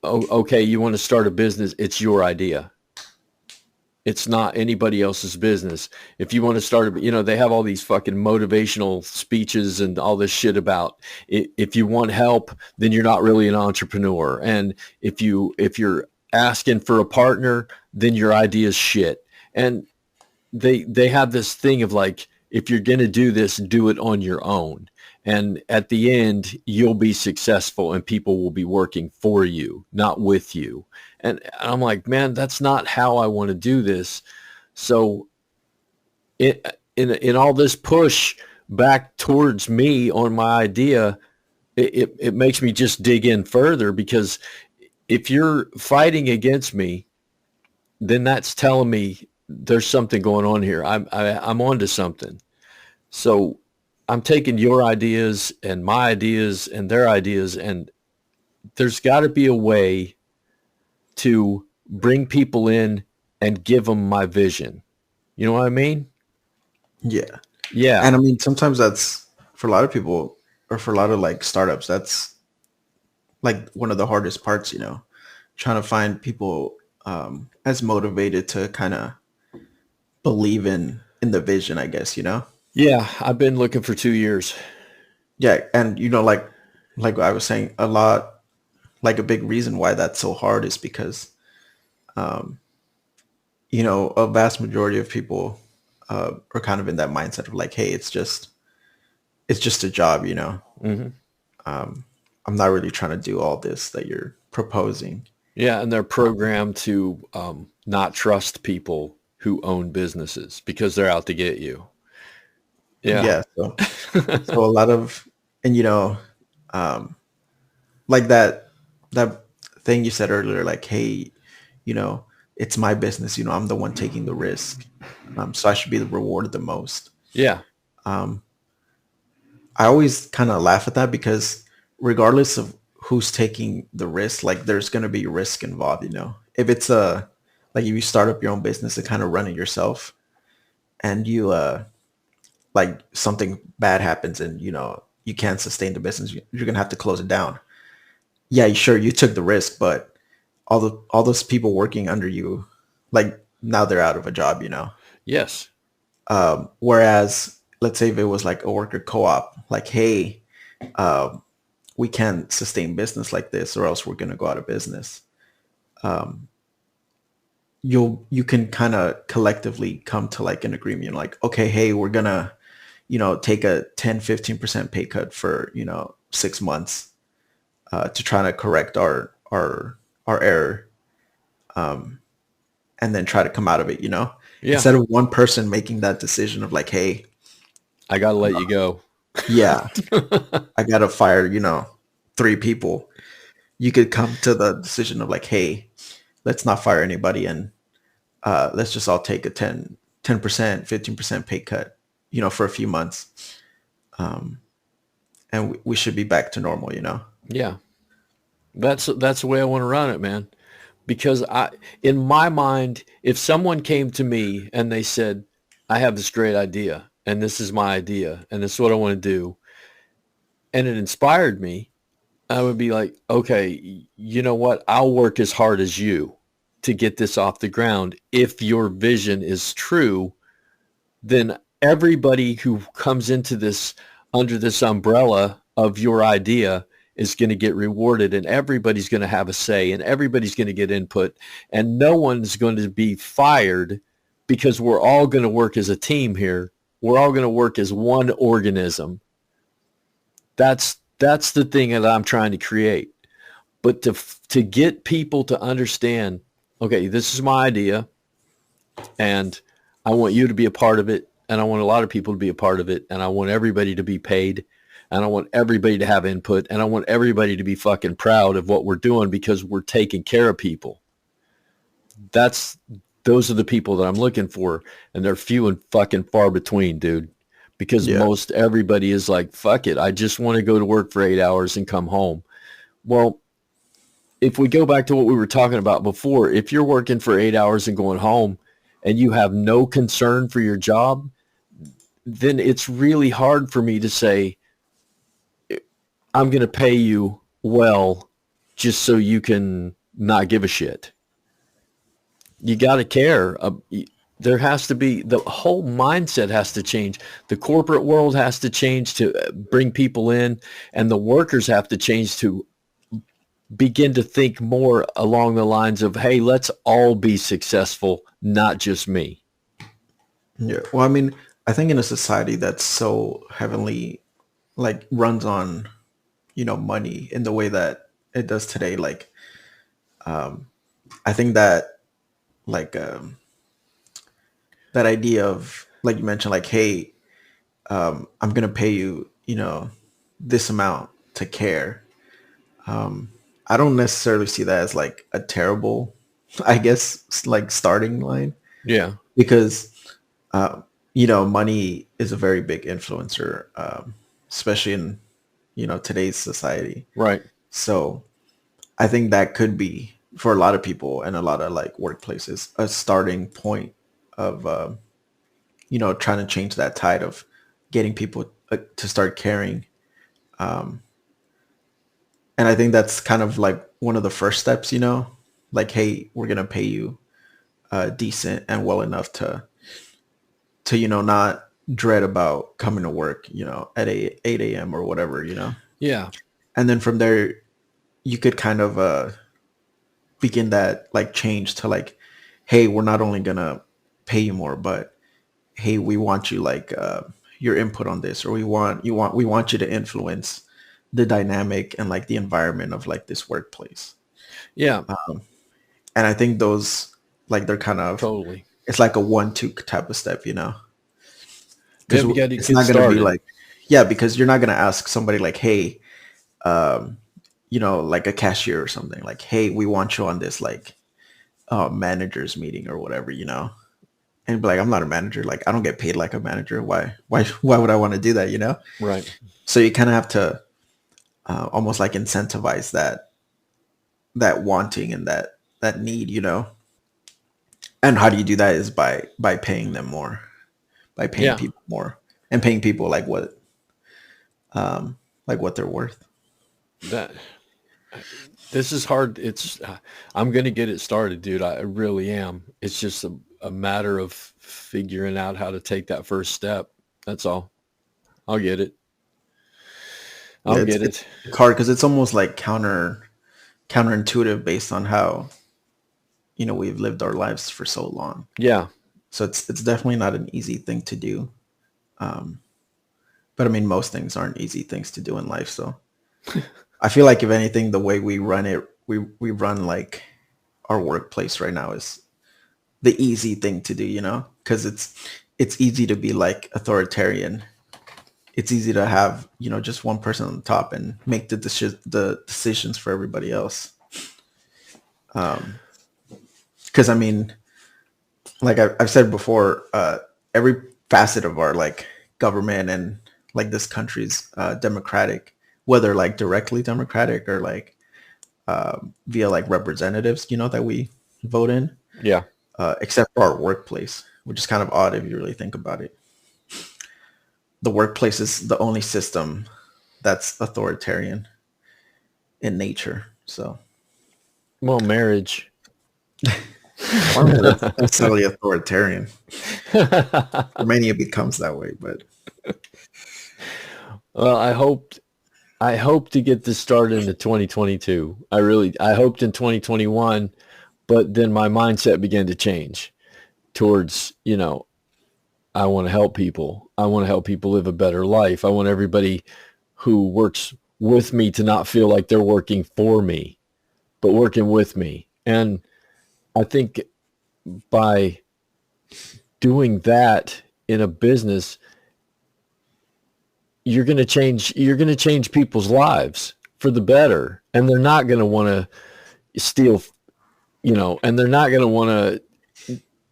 oh, okay, you want to start a business, it's your idea. It's not anybody else's business. If you want to start, they have all these fucking motivational speeches and all this shit about if you want help, then you're not really an entrepreneur. And if you're asking for a partner, then your idea is shit. And they have this thing of like, if you're going to do this, do it on your own. And at the end, you'll be successful and people will be working for you, not with you. And I'm like, man, that's not how I want to do this. So in all this push back towards me on my idea, it makes me just dig in further, because if you're fighting against me, then that's telling me there's something going on here. I'm onto something. So I'm taking your ideas and my ideas and their ideas, and there's got to be a way to bring people in and give them my vision. You know what I mean? Yeah. Yeah. And I mean, sometimes that's for a lot of people, or for a lot of like startups, that's like one of the hardest parts, trying to find people as motivated to kind of believe in the vision, I guess, Yeah. I've been looking for 2 years. Yeah, and like I was saying, a lot, like a big reason why that's so hard is because a vast majority of people are kind of in that mindset of like, hey, it's just a job, Hmm. I'm not really trying to do all this that you're proposing. Yeah. And they're programmed to not trust people who own businesses because they're out to get you. Yeah. Yeah, so a lot of, and um, like that thing you said earlier, like, hey, you know, it's my business, I'm the one taking the risk, so I should be rewarded the most. Yeah. I always kind of laugh at that because regardless of who's taking the risk, like there's going to be risk involved, if it's like if you start up your own business and kind of run it yourself, and you like something bad happens and you can't sustain the business, you're going to have to close it down. Yeah, sure, you took the risk, but all those people working under you, like now they're out of a job, Yes. whereas let's say if it was like a worker co-op, like, hey, we can't sustain business like this or else we're going to go out of business. You can kind of collectively come to like an agreement, like, okay, hey, we're gonna take a 10-15% pay cut for 6 months to try to correct our error. and then try to come out of it, Yeah. instead of one person making that decision of like, hey, I got to let you go. yeah, I got to fire, 3 people. You could come to the decision of like, hey, let's not fire anybody, and let's just all take a 10%, 15% pay cut, for a few months. And we should be back to normal. Yeah. That's the way I want to run it, man. Because in my mind, if someone came to me and they said, I have this great idea and this is my idea and this is what I want to do, and it inspired me, I would be like, okay, you know what? I'll work as hard as you to get this off the ground. If your vision is true, then everybody who comes into this under this umbrella of your idea is going to get rewarded, and everybody's going to have a say, and everybody's going to get input, and no one's going to be fired, because we're all going to work as a team here. We're all going to work as one organism. That's the thing that I'm trying to create. But to get people to understand, okay, this is my idea, and I want you to be a part of it, and I want a lot of people to be a part of it, and I want everybody to be paid, and I want everybody to have input, and I want everybody to be fucking proud of what we're doing because we're taking care of people. Those are the people that I'm looking for, and they're few and fucking far between, dude. Because most everybody is like, fuck it, I just want to go to work for 8 hours and come home. Well, if we go back to what we were talking about before, if you're working for 8 hours and going home and you have no concern for your job, then it's really hard for me to say, I'm going to pay you well just so you can not give a shit. You got to care. There has to be, the whole mindset has to change. The corporate world has to change to bring people in, and the workers have to change to begin to think more along the lines of, hey, let's all be successful, not just me. Yeah. Well, I mean, I think in a society that's so heavily like runs on, money in the way that it does today, like, I think that like, that idea of, like you mentioned, like, hey, I'm going to pay you, this amount to care. I don't necessarily see that as like a terrible, I guess, like starting line. Yeah. Because, money is a very big influencer, especially in, today's society. Right. So I think that could be, for a lot of people and a lot of like workplaces, a starting point of, trying to change that tide of getting people to start caring. And I think that's kind of like one of the first steps, like, hey, we're going to pay you decent and well enough to, not dread about coming to work, at 8 a.m. or whatever, Yeah. And then from there, you could kind of begin that like change to like, hey, we're not only going to pay you more, but hey, we want you like your input on this, or we want you to influence the dynamic and like the environment of like this workplace. Yeah. And I think those, like, they're kind of Totally. It's like a 1-2 type of step, Yeah, because we gotta it's get not going to be started. like, because you're not going to ask somebody like, hey, like a cashier or something, like, hey, we want you on this like managers meeting or whatever, and be like, I'm not a manager, like I don't get paid like a manager. Why would I want to do that? Right. So you kind of have to almost like incentivize that wanting and that need, and how do you do that is by paying them more, by paying Yeah. people more, and paying people like what they're worth. That this is hard. I'm going to get it started, dude. I really am. It's just a matter of figuring out how to take that first step. That's all. I'll get it. I'll get It's it. hard because it's almost like counterintuitive based on how we've lived our lives for so long. Yeah. So it's definitely not an easy thing to do. But I mean, most things aren't easy things to do in life. So I feel like if anything, the way we run it, we run like our workplace right now is the easy thing to do, you know, because it's easy to be like authoritarian. It's easy to have, you know, just one person on the top and make the decisions for everybody else. Because I mean, like I've said before, every facet of our like government and like this country's democratic, whether like directly democratic or like via like representatives, you know, that we vote in. Yeah. Except for our workplace, which is kind of odd if you really think about it. The workplace is the only system that's authoritarian in nature. So, Well, marriage. I don't know if that's necessarily authoritarian. For many, it becomes that way, but Well, I hope to get this started into 2022. I hoped in 2021, but then my mindset began to change towards, you know, I want to help people. I want to help people live a better life. I want everybody who works with me to not feel like they're working for me, but working with me. And I think by doing that in a business, you're going to change people's lives for the better. And they're not going to want to steal, you know, and they're not going to want to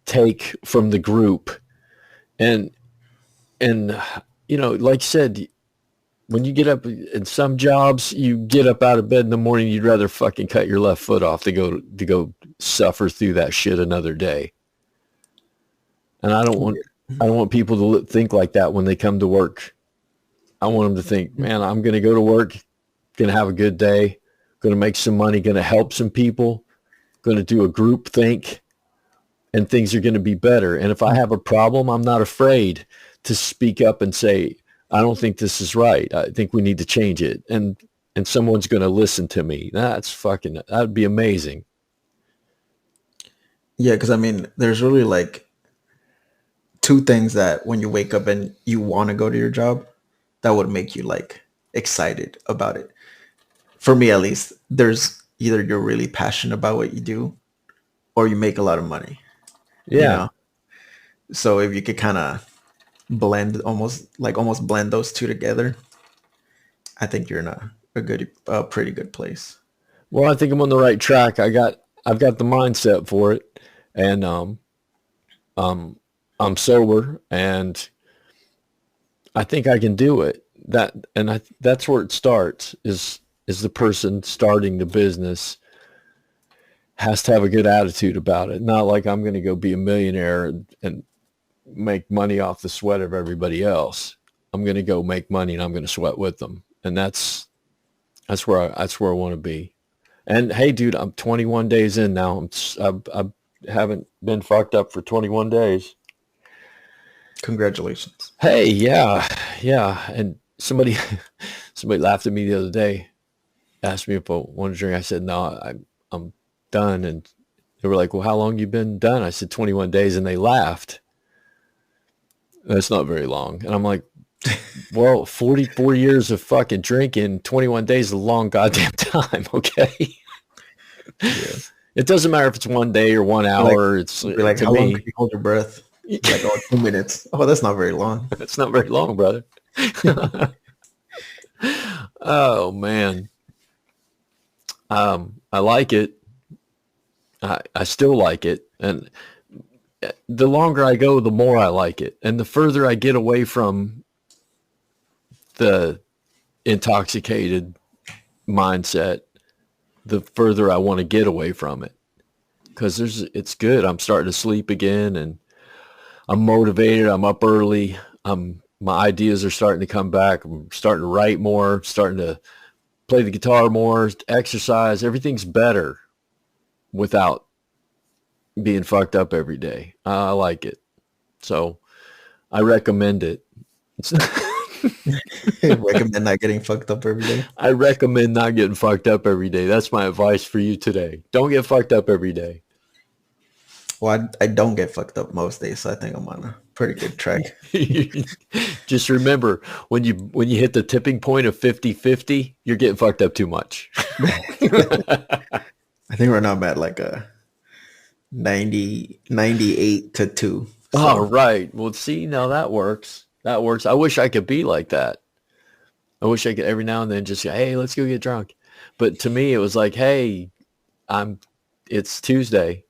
take from the group. And, you know, like I said, when you get up in some jobs, you get up out of bed in the morning, you'd rather fucking cut your left foot off to go suffer through that shit another day. And I don't want people to think like that when they come to work. I want them to think, man, I'm going to go to work, going to have a good day, going to make some money, going to help some people, going to do a group think, and things are going to be better. And if I have a problem, I'm not afraid to speak up and say, I don't think this is right. I think we need to change it. And someone's going to listen to me. That'd be amazing. yeah, because I mean, there's really like two things that when you wake up and you want to go to your job, that would make you like excited about it. For me, at least, there's either you're really passionate about what you do or you make a lot of money. Yeah. You know? So if you could kind of almost blend those two together, I think you're in a pretty good place. Well, I think I'm on the right track. I've got the mindset for it, and I'm sober, and I think I can do it. That's where it starts. Is the person starting the business has to have a good attitude about it. Not like I'm going to go be a millionaire and make money off the sweat of everybody else. I'm going to go make money and I'm going to sweat with them. And that's where I want to be. And hey, dude, I'm 21 days in now. I haven't been fucked up for 21 days. Congratulations. Hey, yeah. And somebody laughed at me the other day, asked me if I wanted to drink. I said, no, I'm done. And they were like, well, how long you been done? I said 21 days, and they laughed. That's not very long. And I'm like, well, 44 years of fucking drinking, 21 days is a long goddamn time, okay? Yeah. It doesn't matter if it's 1 day or 1 hour. It's like, how long can you hold your breath? Like, 2 minutes. Oh, that's not very long. It's not very long, brother. Oh, man. I like it. I still like it. And the longer I go, the more I like it. And the further I get away from the intoxicated mindset, the further I want to get away from it. Because it's good. I'm starting to sleep again, and I'm motivated. I'm up early. My ideas are starting to come back. I'm starting to write more, starting to play the guitar more, exercise. Everything's better without being fucked up every day. I like it. So I recommend it. Recommend not getting fucked up every day. I recommend not getting fucked up every day. That's my advice for you today. Don't get fucked up every day. Well, I don't get fucked up most days, so I think I'm on a pretty good track. Just remember, when you hit the tipping point of 50-50, you're getting fucked up too much. I think right now I'm at like a 98 to 2. Oh, So right. Well, see, now that works. That works. I wish I could be like that. I wish I could every now and then just say, hey, let's go get drunk. But to me, it was like, hey, I'm, it's Tuesday.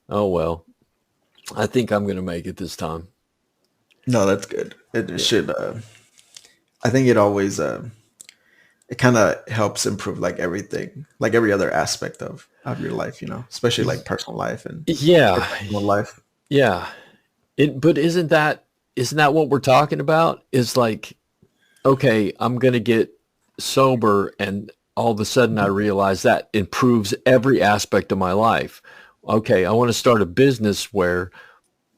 Oh, well, I think I'm going to make it this time. no, that's good. It should. I think it always. It kind of helps improve like everything, like every other aspect of your life. Especially like personal life and Yeah. professional life. Yeah. But isn't that what we're talking about? Is like, okay, I'm going to get sober and all of a sudden I realize that improves every aspect of my life. Okay, I want to start a business where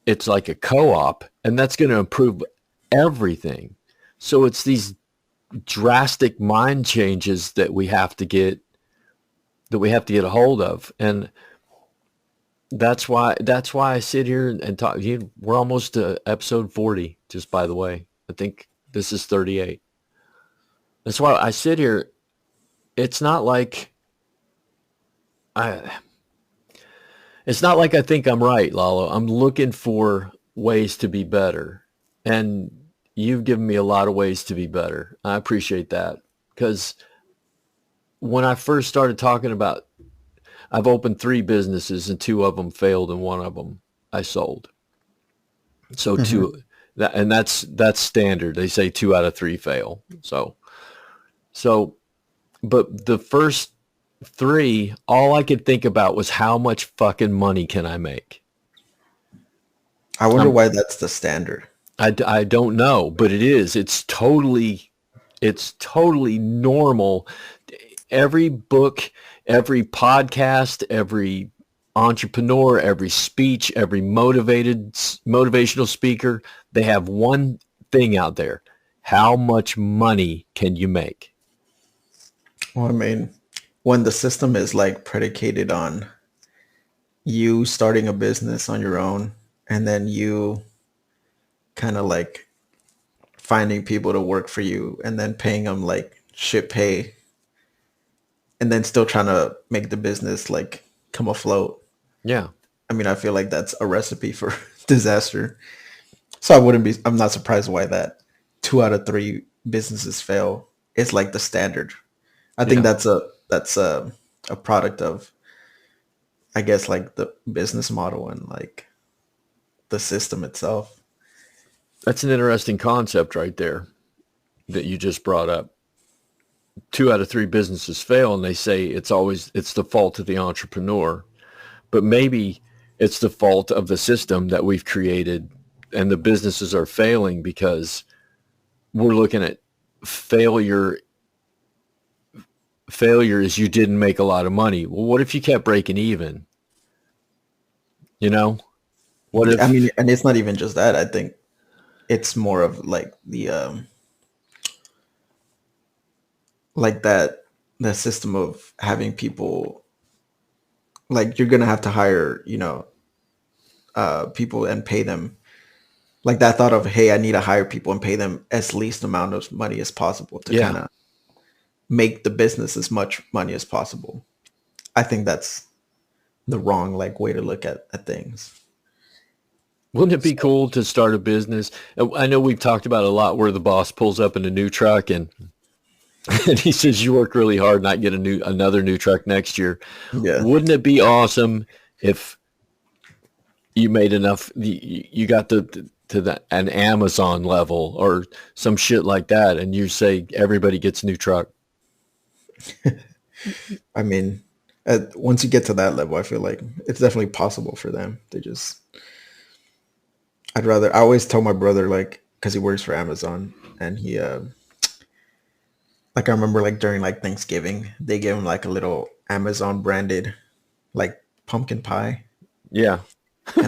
it's like a co-op and that's going to improve everything. So it's these drastic mind changes that we have to get a hold of. And that's why I sit here and talk. We're almost to episode 40, just by the way. I think this is 38. That's why I sit here. It's not like I it's not like I think I'm right, Lalo. I'm looking for ways to be better. And you've given me a lot of ways to be better. I appreciate that. Because when I first started talking about, I've opened 3 businesses and 2 of them failed and 1 of them I sold. So Hmm. that's standard. They say 2 out of 3 fail. So, but the first 3, all I could think about was how much fucking money can I make? I wonder Um, why that's the standard. I don't know, but it is. It's totally normal. Every book, every podcast, every entrepreneur, every speech, every motivational speaker, they have one thing out there. How much money can you make? Well, I mean, when the system is like predicated on you starting a business on your own and then you kind of like finding people to work for you and then paying them like shit pay and then still trying to make the business like come afloat. Yeah. I mean, I feel like that's a recipe for disaster. So I'm not surprised why that 2 out of 3 businesses fail is like the standard. I think Yeah. that's a product of, I guess, like the business model and like the system itself. That's an interesting concept right there that you just brought up. 2 out of 3 businesses fail and they say it's the fault of the entrepreneur, but maybe it's the fault of the system that we've created and the businesses are failing because we're looking at failure. Failure is you didn't make a lot of money. Well, what if you kept breaking even? You know, what I if, mean, and it's not even just that. I think it's more of like the system of having people like you're gonna have to hire, people and pay them like that thought of, hey, I need to hire people and pay them as least amount of money as possible to kind yeah, of make the business as much money as possible. I think that's the wrong like way to look at things. wouldn't it be So, cool to start a business? I know we've talked about a lot where the boss pulls up in a new truck and, and he says, you work really hard and I get another new truck next year. yeah. Wouldn't it be awesome if you made enough, you got an Amazon level or some shit like that, and you say everybody gets a new truck. I mean, once you get to that level, I feel like it's definitely possible for them. I always tell my brother, like, because he works for Amazon, and like, I remember, like, during, like, Thanksgiving, they gave him, like, a little Amazon branded, like, pumpkin pie. Yeah. And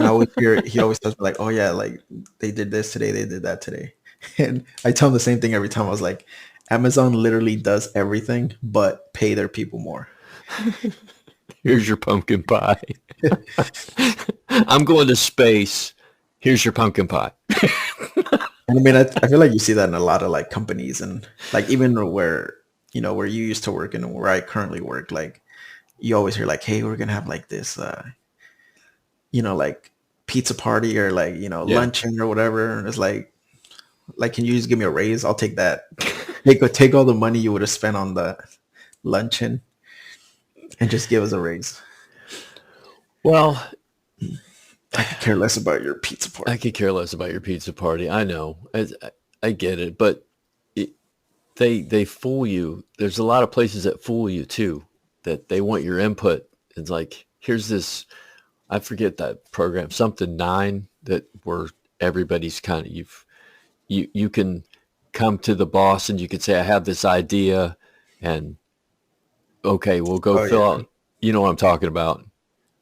he always tells me, like, oh, yeah, like, they did this today, they did that today. And I tell him the same thing every time. I was like, Amazon literally does everything but pay their people more. Here's your pumpkin pie. I'm going to space. Here's your pumpkin pie. And I mean, I feel like you see that in a lot of like companies and like even where you used to work and where I currently work, like you always hear like, hey, we're gonna have like this, like pizza party or like Yeah. luncheon or whatever. And it's like, can you just give me a raise? I'll take that. Take all the money you would have spent on the luncheon and just give us a raise. Well, I could care less about your pizza I party. could care less about your pizza party. I know. I get it, but it, they fool you. There's a lot of places that fool you too, that they want your input. It's like, here's this, I forget that program, something 9, that where everybody's kind of, you can come to the boss and you can say, I have this idea, and okay, we'll go Oh fill yeah, out, you know what I'm talking about.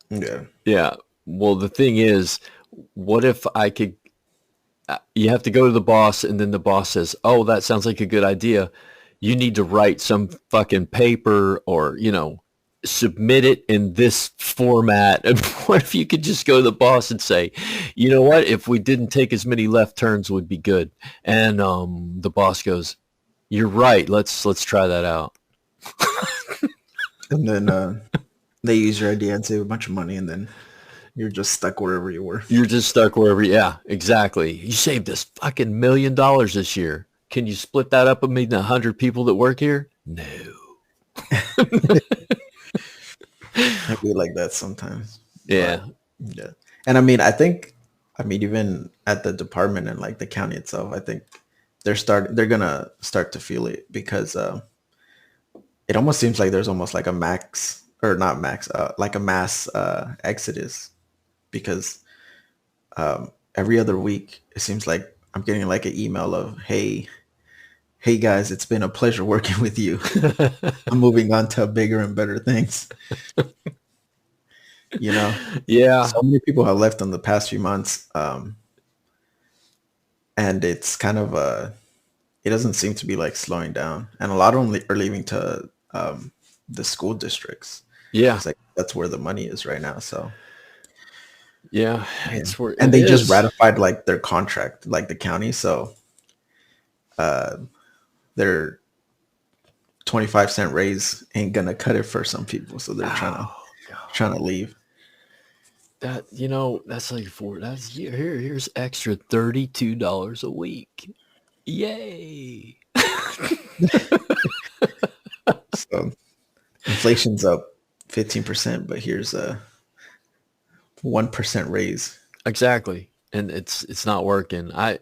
yeah. Yeah. Well, the thing is, what if I could, you have to go to the boss, and then the boss says, oh, that sounds like a good idea. You need to write some fucking paper, or, submit it in this format. And what if you could just go to the boss and say, you know what, if we didn't take as many left turns would be good. And the boss goes, you're right. Let's try that out. And then they use your idea and save a bunch of money, and then you're just stuck wherever you were. You're just stuck wherever. Yeah, exactly. You saved us fucking $1 million this year. Can you split that up among the 100 people that work here? No. I feel like that sometimes, Yeah. but yeah. And I mean, even at the department and like the county itself, I think they're gonna start to feel it because it almost seems like there's almost like a max or not max, like a mass exodus because every other week it seems like I'm getting like an email of, hey guys, it's been a pleasure working with you. I'm moving on to bigger and better things. Yeah. So many people have left in the past few months, and it's kind of it doesn't seem to be like slowing down, and a lot of them are leaving to the school districts Yeah. because like that's where the money is right now. So Yeah. yeah, It's where and it they just is. ratified like their contract, like the county, so their 25-cent raise ain't gonna cut it for some people, so they're Oh, God. trying to leave. That's like here's extra $32 a week. Yay. So inflation's up 15%, but here's a 1% raise. Exactly. And it's not working. I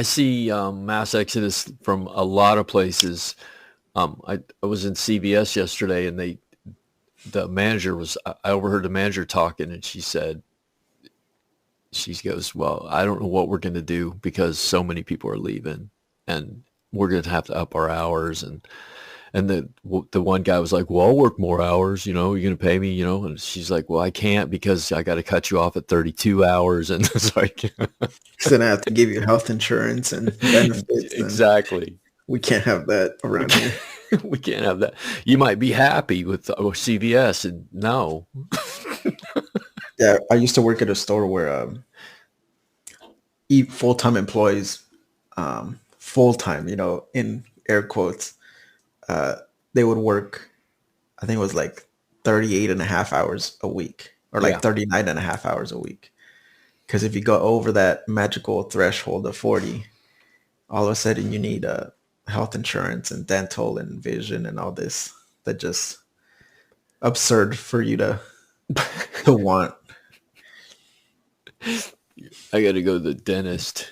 see mass exodus from a lot of places. I was in CVS yesterday, and the manager I overheard the manager talking, and she goes, well, I don't know what we're going to do because so many people are leaving, and we're going to have to up our hours. And the one guy was like, well, I'll work more hours, you're going to pay me, and she's like, well, I can't because I got to cut you off at 32 hours. And it's like, So then I have to give you health insurance and benefits, and exactly. we can't have that around here. We can't have that. You might be happy with CVS, and no. Yeah, I used to work at a store where full-time employees, full-time, in air quotes, they would work, I think it was like 38 and a half hours a week or like Yeah. 39 and a half hours a week. Because if you go over that magical threshold of 40, all of a sudden you need health insurance and dental and vision and all this that just absurd for you to want. I got to go to the dentist.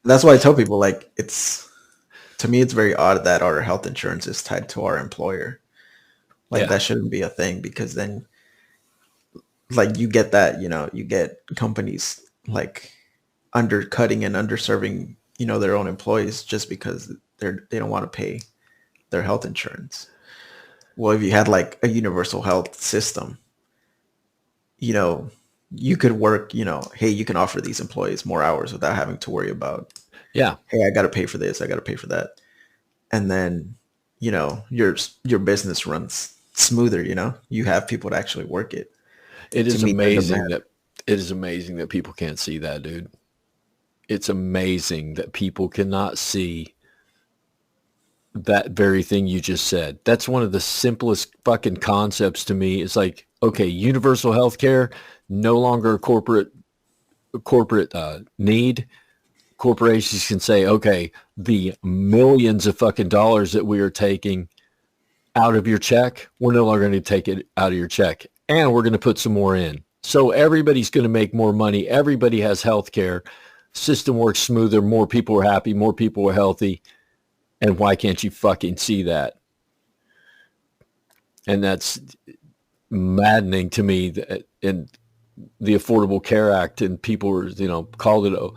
That's why I tell people like to me it's very odd that our health insurance is tied to our employer. Like Yeah. that shouldn't be a thing because then like you get that, you get companies like undercutting and underserving, their own employees just because they don't want to pay their health insurance. Well, if you had like a universal health system, you could work, hey, you can offer these employees more hours without having to worry about, Yeah. hey, I got to pay for this, I got to pay for that. And then, your business runs smoother, you have people to actually work it It to is meet the amazing demand. that people can't see that, dude. It's amazing that people cannot see that very thing you just said. That's one of the simplest fucking concepts to me. It's like, okay, universal health care, no longer a corporate need. Corporations can say, okay, the millions of fucking dollars that we are taking out of your check, we're no longer going to take it out of your check, and we're going to put some more in. So everybody's going to make more money. Everybody has health care. System works smoother. More people are happy. More people are healthy. And why can't you fucking see that? And that's maddening to me. And the Affordable Care Act, and people were, called it,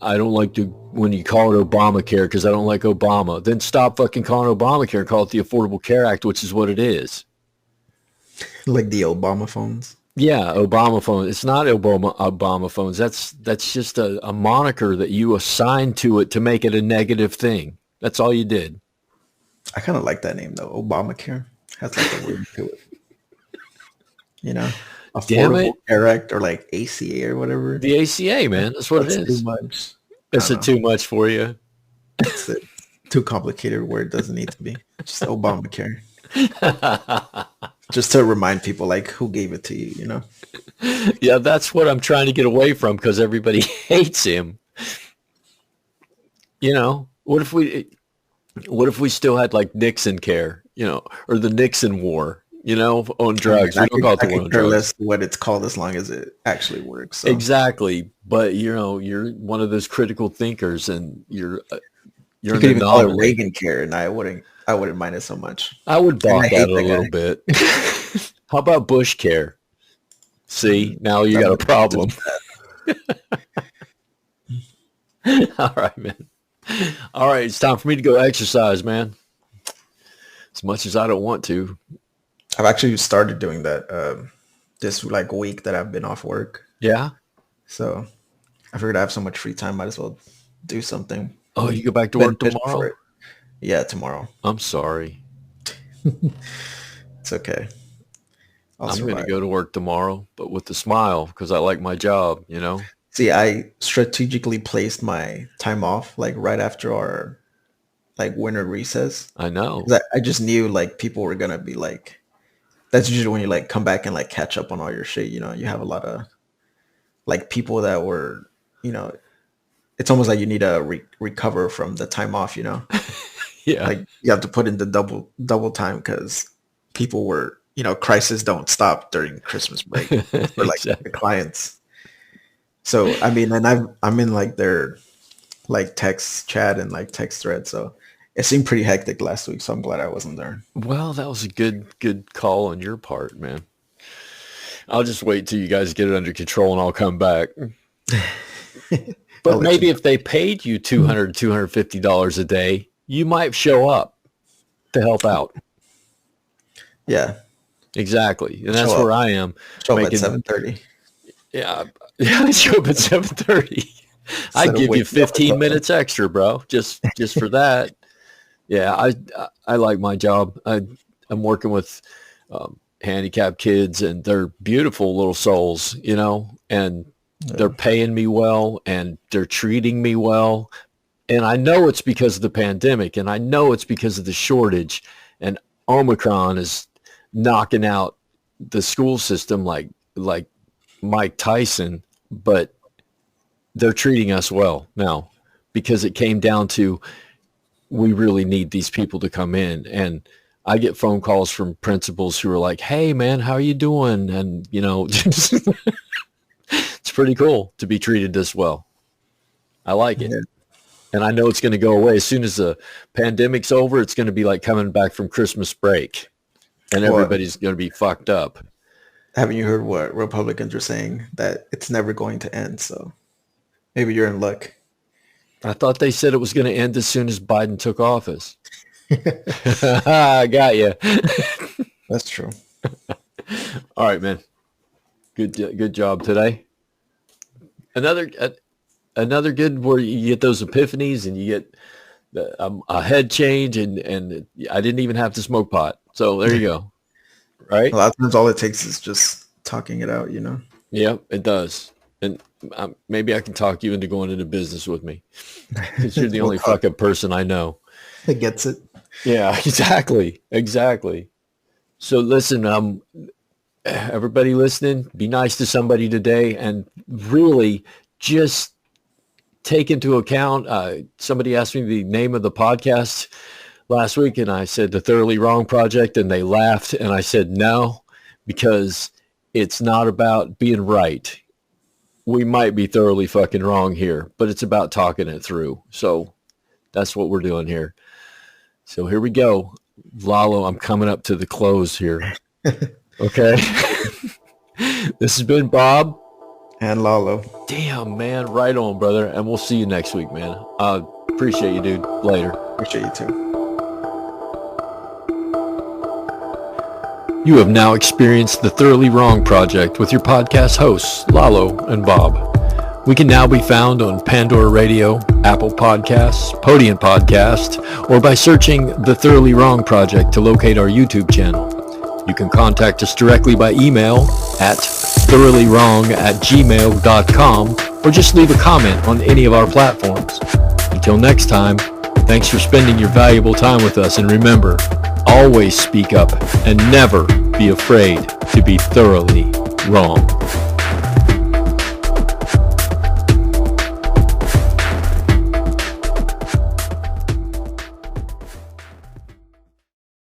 I don't like to, when you call it Obamacare, because I don't like Obama. Then stop fucking calling it Obamacare and call it the Affordable Care Act, which is what it is. Like the Obama phones. Yeah, Obama phone. It's not Obama phones. That's just a moniker that you assign to it to make it a negative thing. That's all you did. I kind of like that name though. Obamacare has like a word to it. Affordable Care Act or like ACA or whatever. The ACA, man. That's what it is. Too much. Is it too much for you? It's a too complicated word. Doesn't need to be. Just Obamacare. Just to remind people like who gave it to you, Yeah, that's what I'm trying to get away from because everybody hates him. What if we still had like Nixon care, or the Nixon war? On drugs. We don't call it the war on drugs. What it's called as long as it actually works. So. Exactly. But, you're one of those critical thinkers and you're you could even call it Reagan care and I wouldn't mind it so much. I would balk at it a little bit. How about Bush care? See, now you got a problem. All right, man. All right. It's time for me to go exercise, man. As much as I don't want to. I've actually started doing that this week that I've been off work. Yeah. So I figured I have so much free time, might as well do something. Oh, you go back to work tomorrow? Yeah, tomorrow. I'm sorry. It's okay. I'm going to go to work tomorrow, but with a smile because I like my job, See, I strategically placed my time off right after our winter recess. I know. I just knew people were going to be that's usually when you come back and catch up on all your shit. You have a lot of people that were, it's almost like you need to recover from the time off, Yeah. You have to put in the double time because people were, crisis don't stop during Christmas break for Exactly. the clients. So, I mean, and I'm in their text chat and text thread. So it seemed pretty hectic last week. So I'm glad I wasn't there. Well, that was a good call on your part, man. I'll just wait till you guys get it under control and I'll come back. But maybe if they paid you $250 a day, you might show up to help out. Yeah. Exactly. And that's where I am. Show up at 7:30. Yeah. Show up at 7:30. I'd give you 15 minutes extra, bro, just for that. Yeah, I like my job. I'm working with handicapped kids, and they're beautiful little souls, and they're paying me well, and they're treating me well. And I know it's because of the pandemic, and I know it's because of the shortage, and Omicron is knocking out the school system like Mike Tyson, but they're treating us well now because it came down to we really need these people to come in. And I get phone calls from principals who are like, hey, man, how are you doing? And, it's pretty cool to be treated this well. I like it. Yeah. And I know it's going to go away. As soon as the pandemic's over, it's going to be like coming back from Christmas break. And everybody's going to be fucked up. Haven't you heard what Republicans are saying? That it's never going to end. So maybe you're in luck. I thought they said it was going to end as soon as Biden took office. I got you. That's true. All right, man. Good job today. Another good where you get those epiphanies and you get a head change and I didn't even have to smoke pot. So there you go. Right? A lot of times all it takes is just talking it out, Yeah, it does. And maybe I can talk you into going into business with me. Because you're the only fucking person I know. gets it. Yeah, exactly. So listen, everybody listening, be nice to somebody today, and really just take into account. Somebody asked me the name of the podcast last week, and I said The Thoroughly Wrong Project, and they laughed, and I said no, because it's not about being right. We might be thoroughly fucking wrong here, but it's about talking it through. So that's what we're doing here. So here we go. Lalo, I'm coming up to the close here. Okay. This has been Bob. And Lalo. Damn, man. Right on, brother. And we'll see you next week, man. Appreciate you, dude. Later. Appreciate you too. You have now experienced the Thoroughly Wrong Project with your podcast hosts, Lalo and Bob. We can now be found on Pandora Radio, Apple Podcasts, Podium Podcast, or by searching The Thoroughly Wrong Project to locate our YouTube channel. You can contact us directly by email at thoroughly-wrong@gmail.com, or just leave a comment on any of our platforms. Until next time, thanks for spending your valuable time with us, and remember, always speak up and never be afraid to be thoroughly wrong.